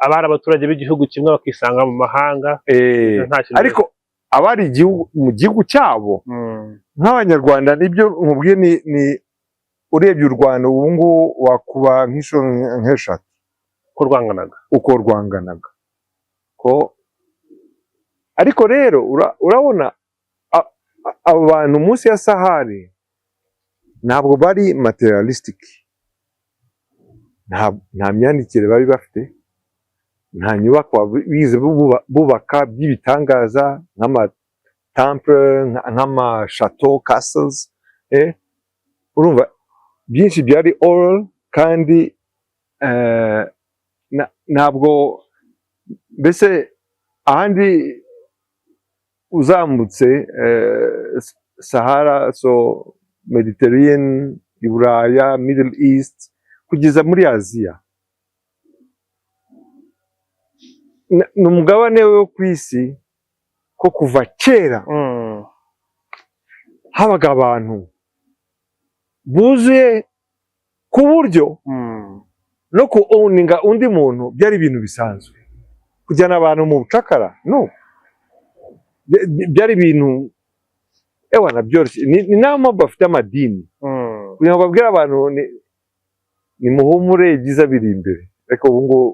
abari abaturage b'igihugu kimwe bakisanga mu mahanga ariko abari mu gihugu cyabo nk'Abanyarwanda nibyo nkubwiye ni urebye u Rwanda ubu ngubu wakuba nk'inshuro nk'eshatu uko rwanganaga ko ariko rero urabona abo bantu munsi ya Sahari ntabwo bari materialistic, nta myandikire bari bafite, nta nyubako bize bubaka by'ibitangaza nk'amatemple nk'amashateau castles urumva byinshi byari oral kandi ntabwo mbese ahandi uzamutse Sahara so Mediterranean, Iburaya, Middle East kugeza muri Aziya ni umugabane wo ku isi ko kuva kera habaga abantu buzuye ku buryo no ku owninga undi muntu byari ibintu bisanzwe. Kujyana abantu mu bucakara no byari ibintu ewana byoroshye. Ni nayo mpamvu bafite amadini kugira ngo babwire abantu ni muhumure ibyiza biri imbere, ariko ubu ngubu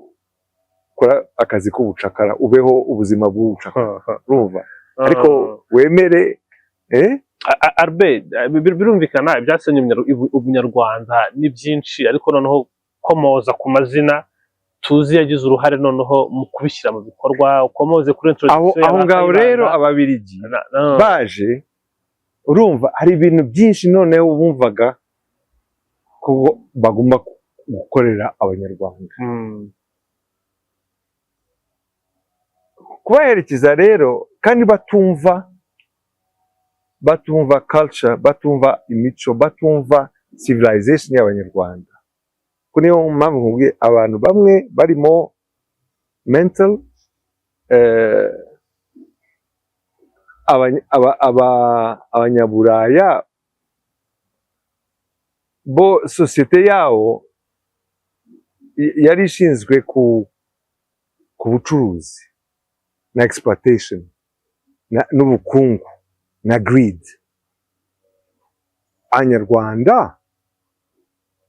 kora akazi k'ubucakara ubeho ubuzima bw'ubucakara urumva ariko wemere Albert birumvikana ibyasenye ubunyarwanda ni byinshi ariko noneho komoza ku mazina tuzi yagize uruhare noneho mu kubishyira mu bikorwa ukomoze kuri introduction aho ngaho rero Ababirigi baje urumva hari ibintu byinshi noneho bumvaga ko bagomba gukorera Abanyarwanda kubaherekeza rero kandi batumva culture, batumva imico, batumva civilization y'Abanyarwanda. Niyo mpamvu nkubwiye abantu bamwe barimo mental Abanyaburaya bo sosiyete yawo yari ishinzwe ku bucuruzi na exploitation n'ubukungu na greed. Abanyarwanda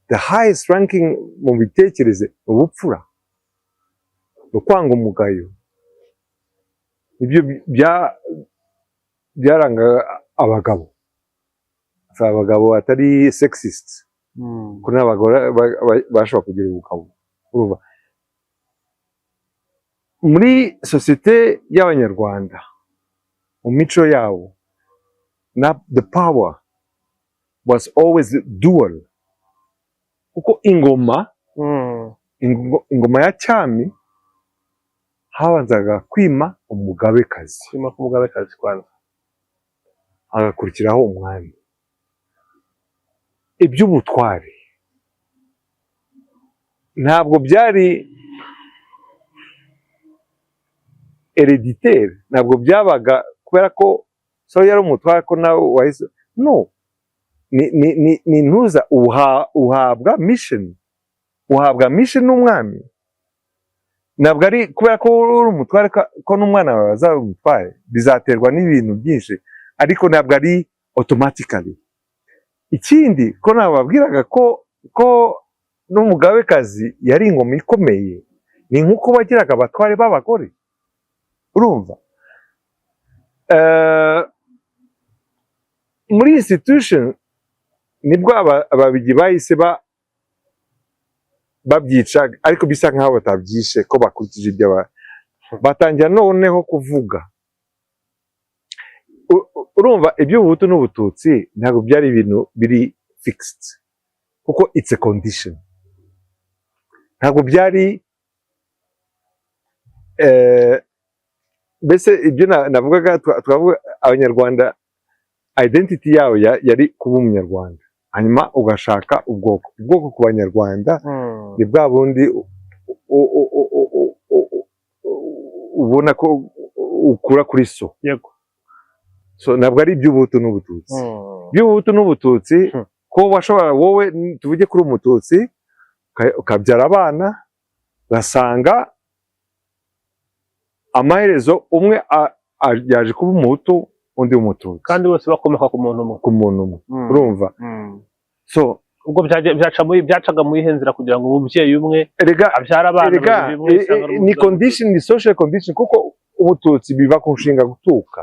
the highest ranking mu bitekereze ubupfura no kwanga umugayo ibyo byaranga abagabo atari sexist kuna abagore bashobora kugira ubugabo urumva muri societe y'Abanyarwanda mu mico yawo na the power was always dual kuko ingoma ya cyami habanzaga kwima umugabekazi kwanza hagakurikiraho umwami. Iby'ubutware ntabwo byari hereditaire, ntabwo byabaga kubera ko so yari umutware ko nawe wahise no ni ntuza uhabwa mission n'umwami, ntabwo ari kubera ko uri umutware ko n'umwana wawe azaba umutware, bizaterwa n'ibintu byinshi ariko ntabwo ari automatically. Ikindi ko nababwiraga ko n'umugabekazi yari ingoma ikomeye, ni nk'uko bagiraga abatware b'abagore urumva. Muri institution nibwo Ababirigi bahise babyica ariko bisa nk'aho batabyishe ko bakurikije ibyo batangira noneho kuvuga urumva iby'ubuhutu n'ubututsi ntabwo byari ibintu biri fixed kuko it's a condition, ntabwo byari mbese ibyo navugaga twavuga Abanyarwanda identity yawe yari kuba umunyarwanda, hanyuma ugashaka ubwoko ku Banyarwanda ni bwa bundi ubona ko ukura kuri so. Yego. so ntabwo ari iby'ubuhutu n'ubututsi iby'ubuhutu n'ubututsi ko washobora wowe tuvuge kuri umututsi ukabyara abana ugasanga amaherezo umwe yaje kuba umuhutu undi umututsi kandi bose bakomoka ku muntu umwe urumva so ubwo byacaga mu ihe nzira kugira ngo umubyeyi umwe abyara abana ni condition, ni social condition, kuko umututsi biva ku nshinga gutuka.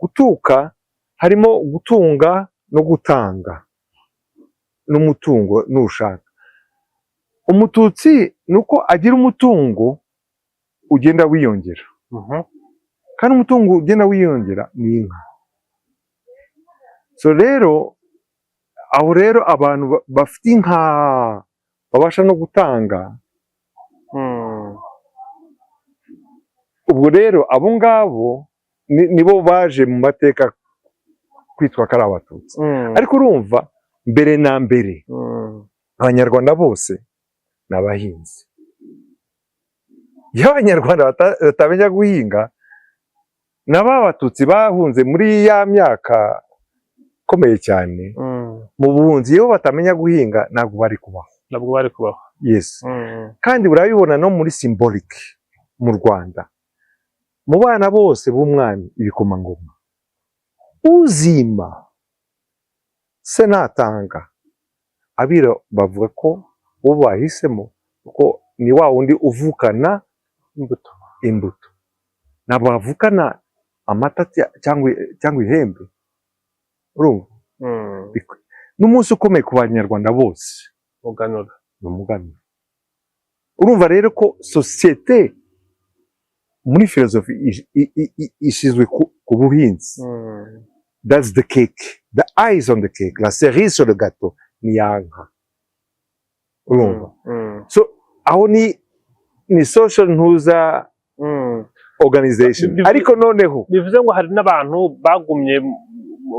Gutuka harimo gutunga no gutanga n'umutungo n'ushaka. Umututsi nuko agira umutungo ugenda wiyongera, kandi umutungo ugenda wiyongera ni inka. So rero aho rero abantu bafite inka babasha no gutanga, ubwo rero abo ngabo nibo baje mu mateka kwitwa ko ari abatutsi. Ariko urumva mbere na mbere abanyarwanda bose ni abahinzi. Iyo abanyarwanda batamenya guhinga, nabo abatutsi bahunze muri ya myaka ikomeye cyane mu buhunzi, iyo batamenya guhinga ntabwo bari kubaho. Yes. Kandi urabibona no muri symbolic mu Rwanda, mu bana bose b'umwami ibikomangoma, uzima se natanga. Abira bavuga ko bo bahisemo ko ni wa wundi uvukana imbuto, ntabwo bavukana amata cyangwa ihembe. Urumva? N'umunsi ukomeye ku banyarwanda bose ni umuganura. Urumva rero ko sosiyete muri filozofi ishyizwe ku buhinzi. That's the cake, the eyes on the cake, la cerise sur le gâteau ni yanka. Urumva? So aho ni social ntuza organization. Ariko noneho bivuze ngo hari n'abantu bagumye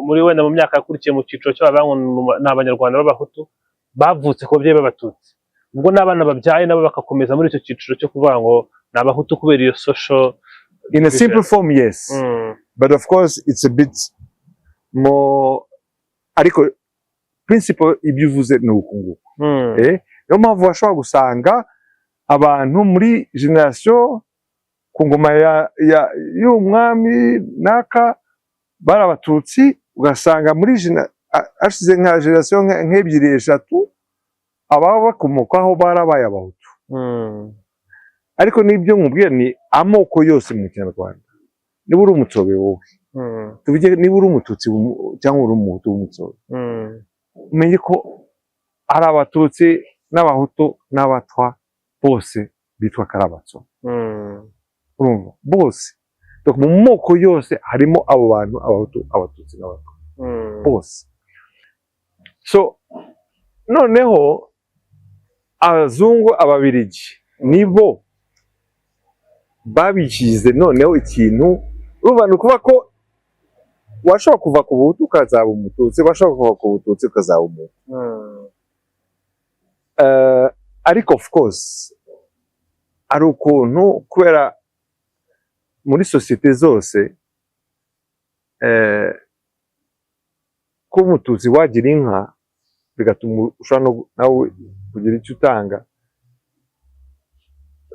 muri wenda mu myaka yakurikiye mu cyiciro cy'abantu n'abanyarwanda b'abahutu bavutse ku babyeyi b'abatutsi, ubwo n'abana babyaye nabo bakakomeza muri icyo cyiciro cyo kuvuga ngo ni abahutu kubera iyo social. In a simple form, yes. But of course it's a bit more, ariko principle ibyo uvuze ni uku nguku. Niyo mpamvu washobora gusanga abantu muri generation ku ngoma y'umwami naka bari abatutsi, ugasanga muri hashize nka generation nk'ebyiri eshatu ababa bakomokaho barabaye abahutu. Ariko n'ibyo nkubwira ni amoko yose mu Kinyarwanda. Niba uri umutsobe wowe, tuvuge niba uri umututsi cyangwa uri umuhutu w'umutsobe, umenye ko ari abatutsi n'abahutu n'abatwa bose bitwa karabatsobe. Urumva? Bose mu moko yose harimo abo bantu, abahutu, abatutsi n'abatwa bose. So noneho abazungu, ababirigi nibo babishyize noneho ikintu. Urumva ni ukuvuga ko washobora kuva ku buhutu ukazaba umututsi, washobora kuva ku bututsi ukazaba umuhutu. Ariko of course ari ukuntu kubera muri sosiyete zose ko umututsi wagira inka bigatuma ushobora nawe kugira icyo utanga.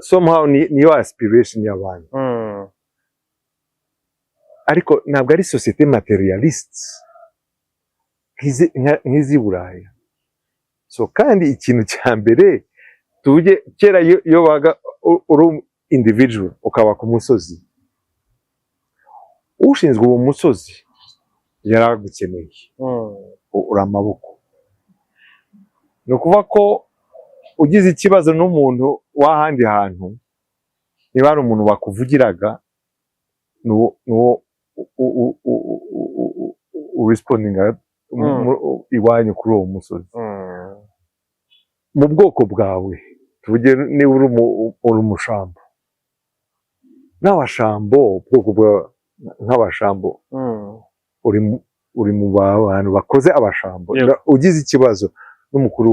Somehow niyo aspiration y'abantu. Ariko ntabwo ari sosiyete materialist nk'izi Buraya. So kandi ikintu cya mbere tuvuge kera iyo baga uri individual ukaba ku musozi, ushinzwe uwo musozi yaragukeneye, uri amaboko. Ni ukuvuga ko ugize ikibazo n'umuntu w'ahandi hantu, niba ari umuntu bakuvugiraga, nuwo respondinga iwanyu kuri uwo musozi. Mu bwoko bwawe tuvuge niba uri umushambo, n'abashambo, ubwoko nk'abashambo, uri mu bantu bakoze abashambo. Ugize ikibazo n'umukuru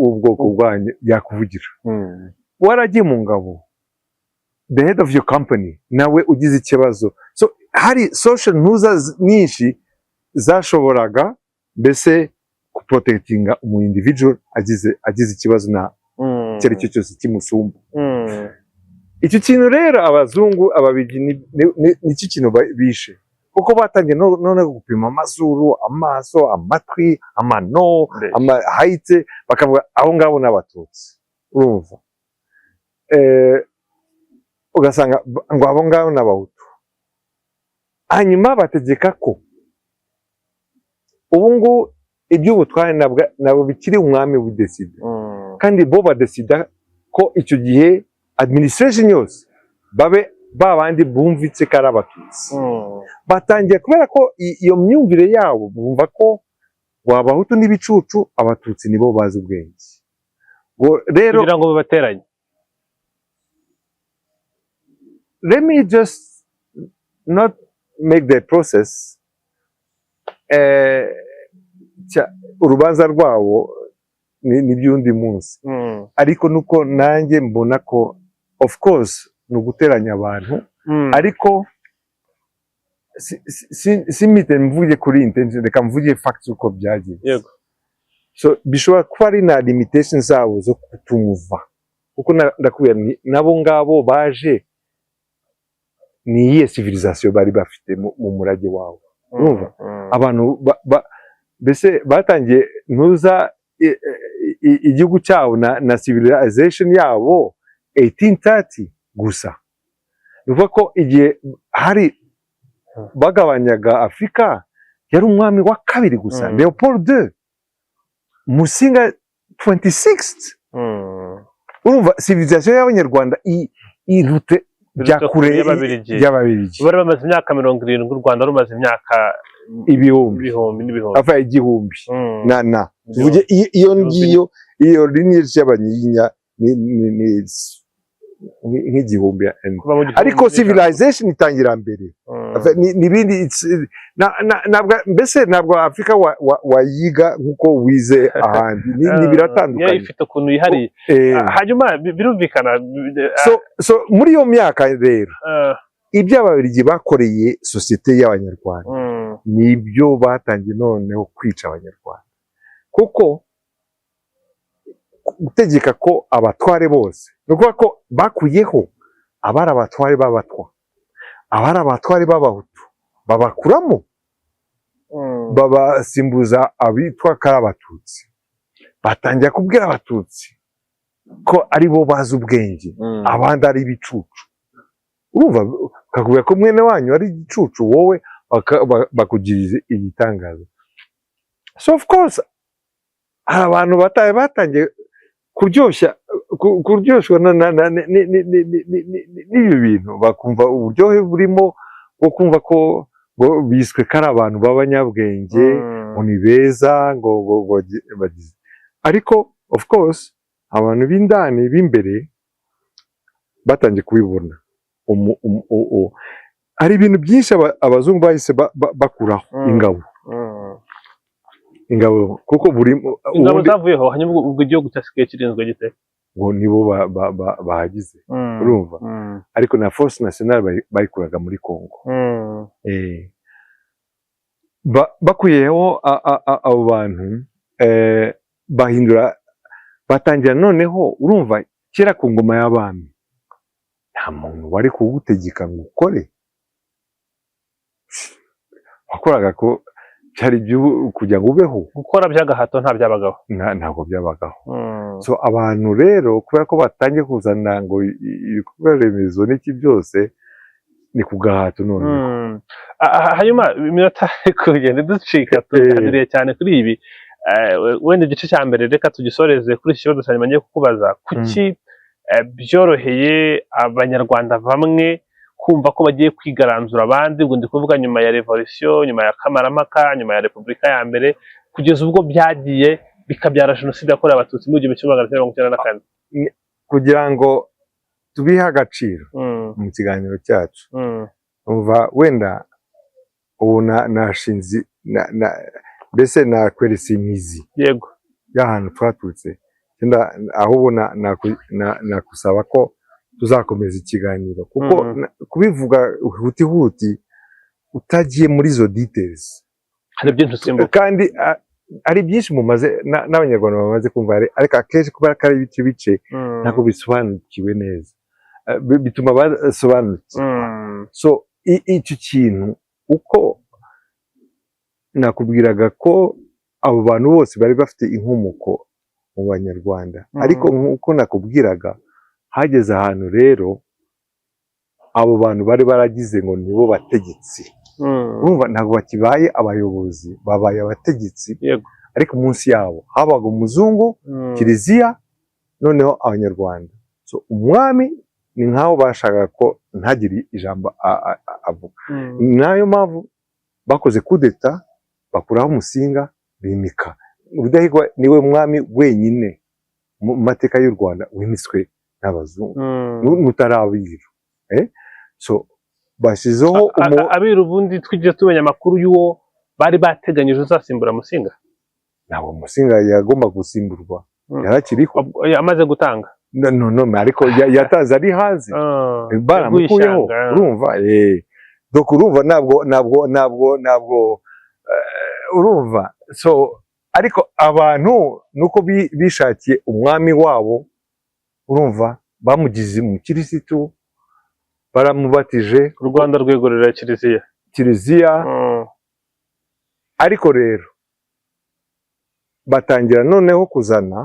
w'ubwoko bwanyu yakuvugira. Waragiye mu ngabo, the head of your company nawe ugize ikibazo. So hari social ntuza nyinshi zashoboraga mbese kuprotectinga umu individual agize ikibazo na icyo ari cyo cyose kimusumba. Icyo kintu rero abazungu ababigi nicyo kintu bishe, kuko batangiye none gupima amazuru, amaso, amatwi, amano, amahayite, bakavuga aho ngabo n'abatutsi, urumva ugasanga ngo abo ngabo n'abahutu. Hanyuma bategeka ko ubu ngubu iby'ubutware ntabwo bikiri umwami w'idesida, kandi bo badesida ko icyo gihe administration yose babe babandi bumvitse ko ari abatutsi. Batangiye kubera ko iyo myumvire yabo bumva ko wabahutu n'ibicucu, abatutsi nibo bazi ubwenge. Rero kugira ngo babateranye, let me just not make the process urubanza rwabo ni by'undi munsi, ariko nuko nanjye mbona ko of course ni uguteranya abantu, ariko simite mvuge kuri intention, reka mvuge facts uko byagenze. So bishobora kuba ari na limitation zabo zo kutumva, kuko ndakubwira nabo ngabo baje ni iyihe civilisation bari bafite mu murage wabo, urumva abantu mbese batangiye ntuza igihugu cyabo na civilization yabo 1830 gusa. Bivuga ko igihe hari bagabanyaga Afurika yari umwami wa kabiri gusa, Leopold II, Musinga 26th. Urumva civilisation y'abanyarwanda irute bya kure y'Ababiligi. Bari bamaze imyaka 70, u Rwanda rumaze imyaka ibihumbi afa igihumbi na tuvuge iyo ngiyo iyo lineage y'abanyiginya ni nk'igihumbi, ariko civilization itangira mbere n'ibindi. Mbese ntabwo Afurika wayiga nk'uko wize ahandi, ni biratandukanye, ifite ukuntu yihariye. Hanyuma birumvikana so muri iyo myaka rero ibyo Ababiligi bakoreye sosiyete y'Abanyarwanda nibyo batangiye noneho kwica Abanyarwanda, kuko gutegeka ko abatware bose, ni ukuvuga ko bakuyeho abari abatware b'abatwa, abari abatware b'abahutu babakuramo, babasimbuza abitwa ko ari abatutsi. Batangira kubwira abatutsi ko ari bo bazi ubwenge, abandi ari ibicucu. Urumva bakakubwira ko mwene wanyu ari igicucu, wowe bakugiriza igitangaza. So of course hari abantu batangiye kuryoshwa n'ibi bintu, bakumva uburyohe burimo bwo kumva ko biswe ko ari abantu b'abanyabwenge, ngo ni beza, ngo bagize. Ariko of course abantu b'indani b'imbere batangiye kubibona. Hari ibintu byinshi abazungu bahise bakuraho ingabo, kuko buri ingabo zavuyeho, hanyuma ubwo igihugu cyasigaye kirinzwe gite? Ngo nibo bahagize, urumva. Ariko na force nationale bayikuraga muri Congo. Bakuyeho abo bantu, bahindura, batangira noneho, urumva kera ku ngoma y'abami nta muntu wari kugutegeka ngo ukore, wakoraga ko cyari kugira ngo ubeho. Gukora by'agahato nta byabagaho, ntabwo byabagaho. So abantu rero kubera ko batangiye kuzana ngo ibikorwa remezo n'iki byose ni ku gahato none. Hanyuma iminota kugenda ducika, tuganiriye cyane kuri ibi. Wenda igice cya mbere reka tugisoreze kuri iki kibazo cyane ngiye kukubaza, kuki byoroheye Abanyarwanda bamwe kumva ko bagiye kwigaranzura abandi, ubwo ndi kuvuga nyuma ya revolution, nyuma ya Kamarampaka, nyuma ya Repubulika ya mbere, kugeza ubwo byagiye bikabyara jenoside yakorewe Abatutsi mu 1994. Kugira ngo tubihe agaciro mu kiganiro cyacu, umva wenda ubu nashinze mbese nakweretse imizi yego y'ahantu twaturutse, ahubwo nakusaba ko tuzakomeza ikiganiro, kuko kubivuga huti utagiye muri izo details hari byinshi usimbuka kandi ari byinshi mumaze n'abanyarwanda bamaze kumva ariko akenshi kubera ko ari ibice ntabwo bisobanukiwe neza bituma basobanukirwa so icyo kintu uko nakubwiraga ko abo bantu bose bari bafite inkomoko mu banyarwanda ariko nk'uko nakubwiraga hageze ahantu rero abo bantu bari baragize ngo nibo bategetsi urumva ntabwo bakibaye abayobozi babaye abategetsi ariko munsi yabo habaga umuzungu kiliziya noneho abanyarwanda so umwami ni nkaho bashakaga ko ntagire ijambo avuga nayo mpamvu bakoze kudeta bakuraho Musinga bimika Rudahigwa niwe mwami wenyine mu mateka y'u Rwanda wimitswe n'abazungu mutarabiru so bashyizeho abiru ubundi twigiye tumenya amakuru y'uwo bari bateganyije uzasimbura Musinga ntabwo Musinga yagomba gusimburwa yarakiriho amaze gutanga no ariko yatanze ari hanze baramukuyeho urumva donc urumva ntabwo urumva so ariko abantu nuko bishakiye umwami wabo urumva bamugize mu kirisitu baramubatije u Rwanda rwegorera kiliziya ariko rero batangira noneho kuzana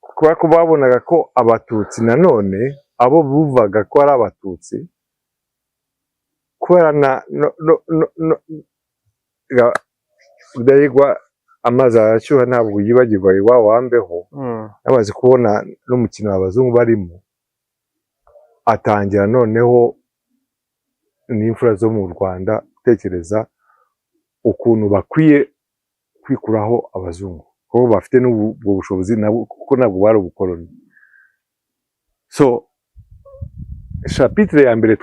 kubera ko babonaga ko abatutsi nanone abo buvaga ko ari abatutsi kubera Rudahigwa amazi arashyuha ntabwo yibagirwa iwabo wambeho amaze kubona n'umukino w'abazungu barimo atangira noneho n'imfura zo mu Rwanda gutekereza ukuntu bakwiye kwikuraho abazungu kuko bafite n'ubwo bushobozi kuko ntabwo bari ubukoloni so chapitre ya mbere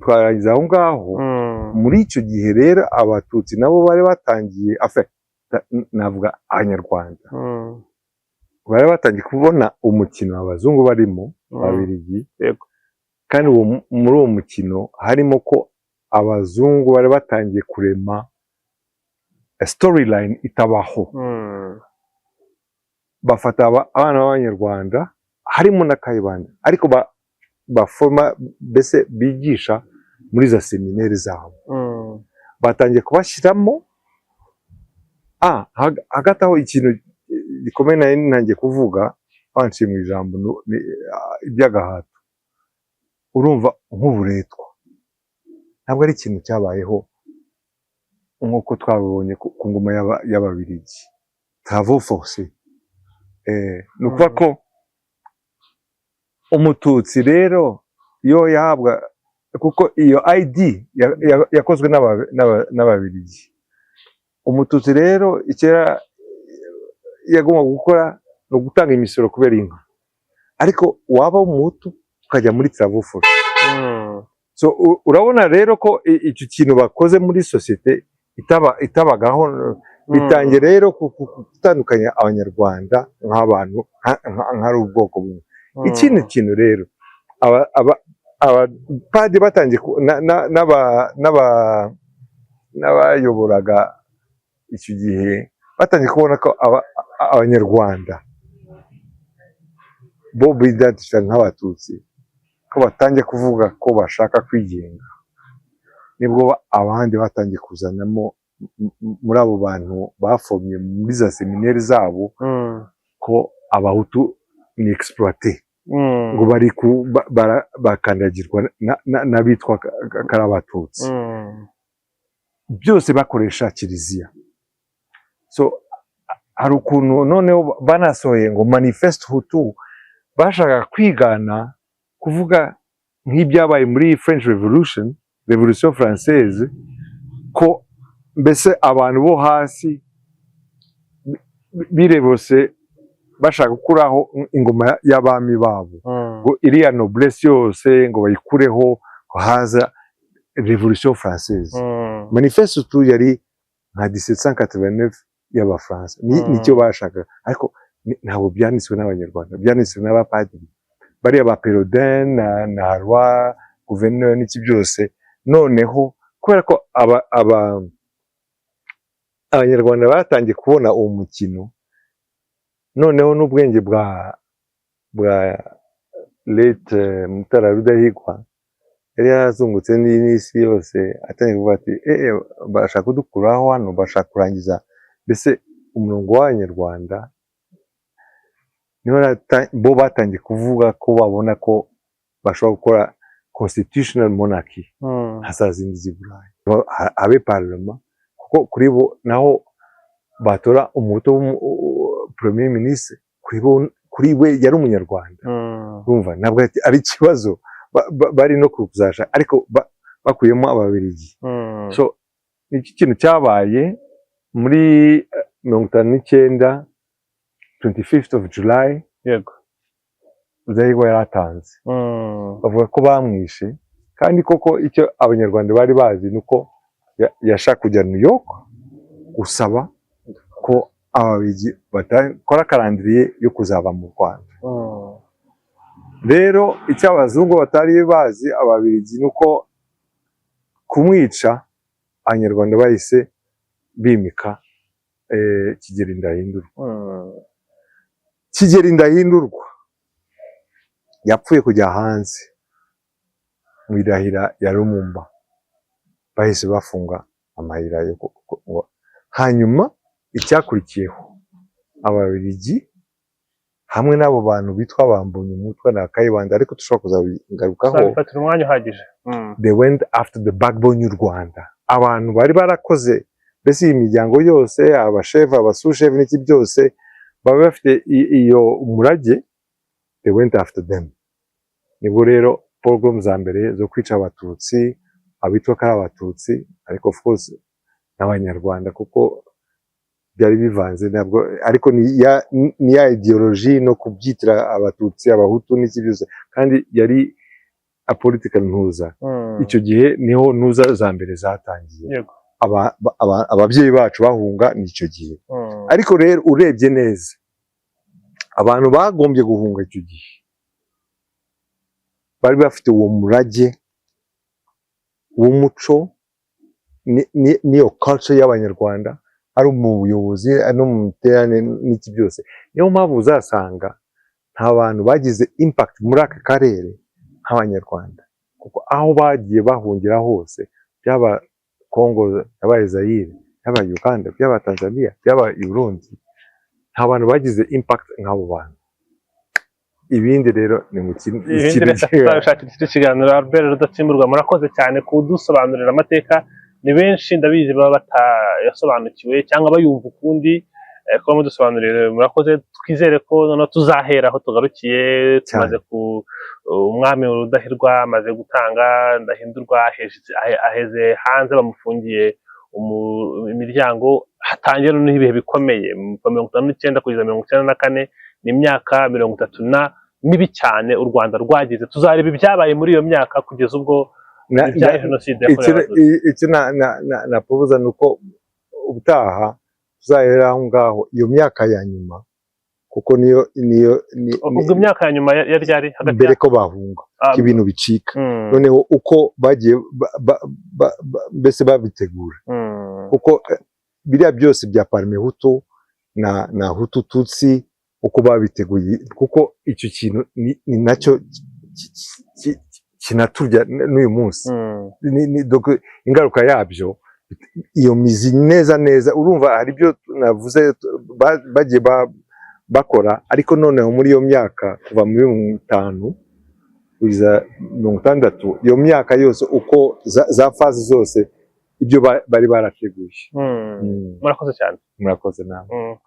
twarangiza aho ngaho muri icyo gihe rero abatutsi nabo bari batangiye navuga abanyarwanda bari batangiye kubona umukino abazungu barimo babirigi kandi muri uwo mukino harimo ko abazungu bari batangiye kurema storyline itabaho bafata abana b'abanyarwanda harimo na Kayibanda ariko bafoma mbese bigisha muri za seminari zabo batangiye kubashyiramo hagati aho ikintu gikomeye nari ntangiye kuvuga banciye mu ijambo iby'agahato urumva nk'uburetwa ntabwo ari ikintu cyabayeho nk'uko twabibonye ku ngoma y'ababirigi travaux forcés ni ukuvuga ko umututsi rero iyo yahabwa kuko iyo ID yakozwe n'ababirigi umututsi rero icyera yagomba gukora no gutanga imisoro kubera inka ariko waba umuhutu ukajya muri travaux forcés so urabona rero ko icyo kintu bakoze muri societe itabagaho bitangiye rero gutandukanya abanyarwanda nk'abantu nk'ari ubwoko bumwe ikindi kintu rero abapadi batangiye n'abayoboraga icyo gihe batangiye kubona ko abanyarwanda bo bidatisha nk'abatutsi ko batangiye kuvuga ko bashaka kwigenga nibwo abandi batangiye kuzanamo muri abo bantu bafomye muri za seminari zabo ko abahutu ni exploité ngo bari bakandagirwa n'abitwa kari abatutsi byose bakoresha kiliziya so hari ukuntu noneho banasohoye ngo manifeste hutu bashaka kwigana kuvuga nk'ibyabaye muri French Revolution Française ko mbese abantu bo hasi birebose bashaka gukuraho ingoma y'abami babo ngo iriya noblesse yose ngo bayikureho haza Revolution Française manifeste tu yari nka 1789 y'abafaransa nicyo bashaka ariko ntabwo byanditswe n'abanyarwanda byanditswe n'abapadiri bariya ba Perodin na Roi gouverneur n'iki byose noneho kubera ko abanyarwanda batangiye kubona uwo mukino, noneho n'ubwenge bwa leta Mutara Rudahigwa yari yarazungutse n'isi yose atangiye kuvuga ati bashaka kudukuraho hano, bashaka kurangiza mbese umurongo w'abanyarwanda. Bo batangiye kuvuga ko babona ko bashobora gukora constitutional monarchy nka zindi z'i Burayi, habe parlement, kuko kuri bo naho batora umuhutu premier ministre, kuri we yari umunyarwanda. Urumva ntabwo ari ikibazo bari no kuzasha, ariko bakuyemo ababiligi. So iki kintu cyabaye muri 59 25th of July, yego Rudahigwa yaratanze, bavuga ko bamwishe, kandi koko icyo abanyarwanda bari bazi nuko yashaka kujya New York gusaba ko ababiligi bakora kalendriye yo kuzaba mu Rwanda. Rero icyo abazungu batari bazi ababiligi nuko kumwica abanyarwanda bahise bimika Kigeli Ndahindurwa. Kigeli Ndahindurwa yapfuye kujya hanze mu irahira ya Lumumba, bahise bafunga amahira yo hanyuma icyakurikiyeho ababiligi hamwe n'abo bantu bitwa Bambonyumutwa na Kayibanda, ariko dushobora kuzabigarukaho, they went after the backbone y'u Rwanda. Abantu bari barakoze mbese iyi miryango yose, abashefu, abasushefu n'iki byose baba bafite iyo umurage, they went after them. Nibwo rero program za mbere zo kwica abatutsi, abitwa ko ari abatutsi, ariko of course n'abanyarwanda kuko byari bivanze, nabwo ariko ni ya ideology no kubyitira abatutsi, abahutu n'iki byose, kandi yari a political ntuza. Icyo gihe niho ntuza za mbere zatangiye, ababyeyi bacu bahunga n'icyo gihe. Ariko rero urebye neza abantu bagombye guhunga icyo gihe bari bafite uwo murage w'umuco n'iyo culture y'abanyarwanda, ari mu buyobozi no mu miterane n'iki byose. Niyo mpamvu uzasanga nta bantu bagize impact muri aka karere nk'abanyarwanda, kuko aho bagiye bahungira hose, byaba Congo, byaba Zaire, byaba Uganda, byaba Tanzania, byaba Burundi, nta bantu bagize impact nk'abo bantu. Ibindi rero ni mu kiganiro. Albert Rudatsimburwa, murakoze cyane kudusobanurira amateka. Ni benshi ndabizi baba batayasobanukiwe cyangwa bayumva ukundi, kuba mudusobanurire murakoze. Twizere ko noneho tuzahera aho tugarukiye, tumaze ku umwami Rudahigwa amaze gutanga, Ndahindurwa aheze hanze, bamufungiye imiryango, hatangiye noneho ibihe bikomeye mu 59 kugeza 94. Ni imyaka 30 mibi cyane u Rwanda rwagize. Tuzareba ibyabaye muri iyo myaka kugeza ubwo ibya jenoside yakorewe Abatutsi. Icyo na proposal nuko ubutaha tuzahera aho ngaho iyo myaka ya nyuma, kuko niyo ubwo imyaka ya nyuma yari hagati mbere ko bahunga ibintu bicika. Noneho uko bagiye mbese babitegura, kuko biriya byose bya Parmehutu na Hutu Tutsi uko babiteguye, kuko icyo kintu ni nacyo kinaturya n'uyu munsi. Ingaruka yabyo iyo mizi neza urumva, hari byo navuze bagiye bakora, ariko noneho muri iyo myaka kuva muri 50 kugeza 60, iyo myaka yose uko za fazi zose ibyo bari barateguye. Murakoze cyane. Murakoze nawe.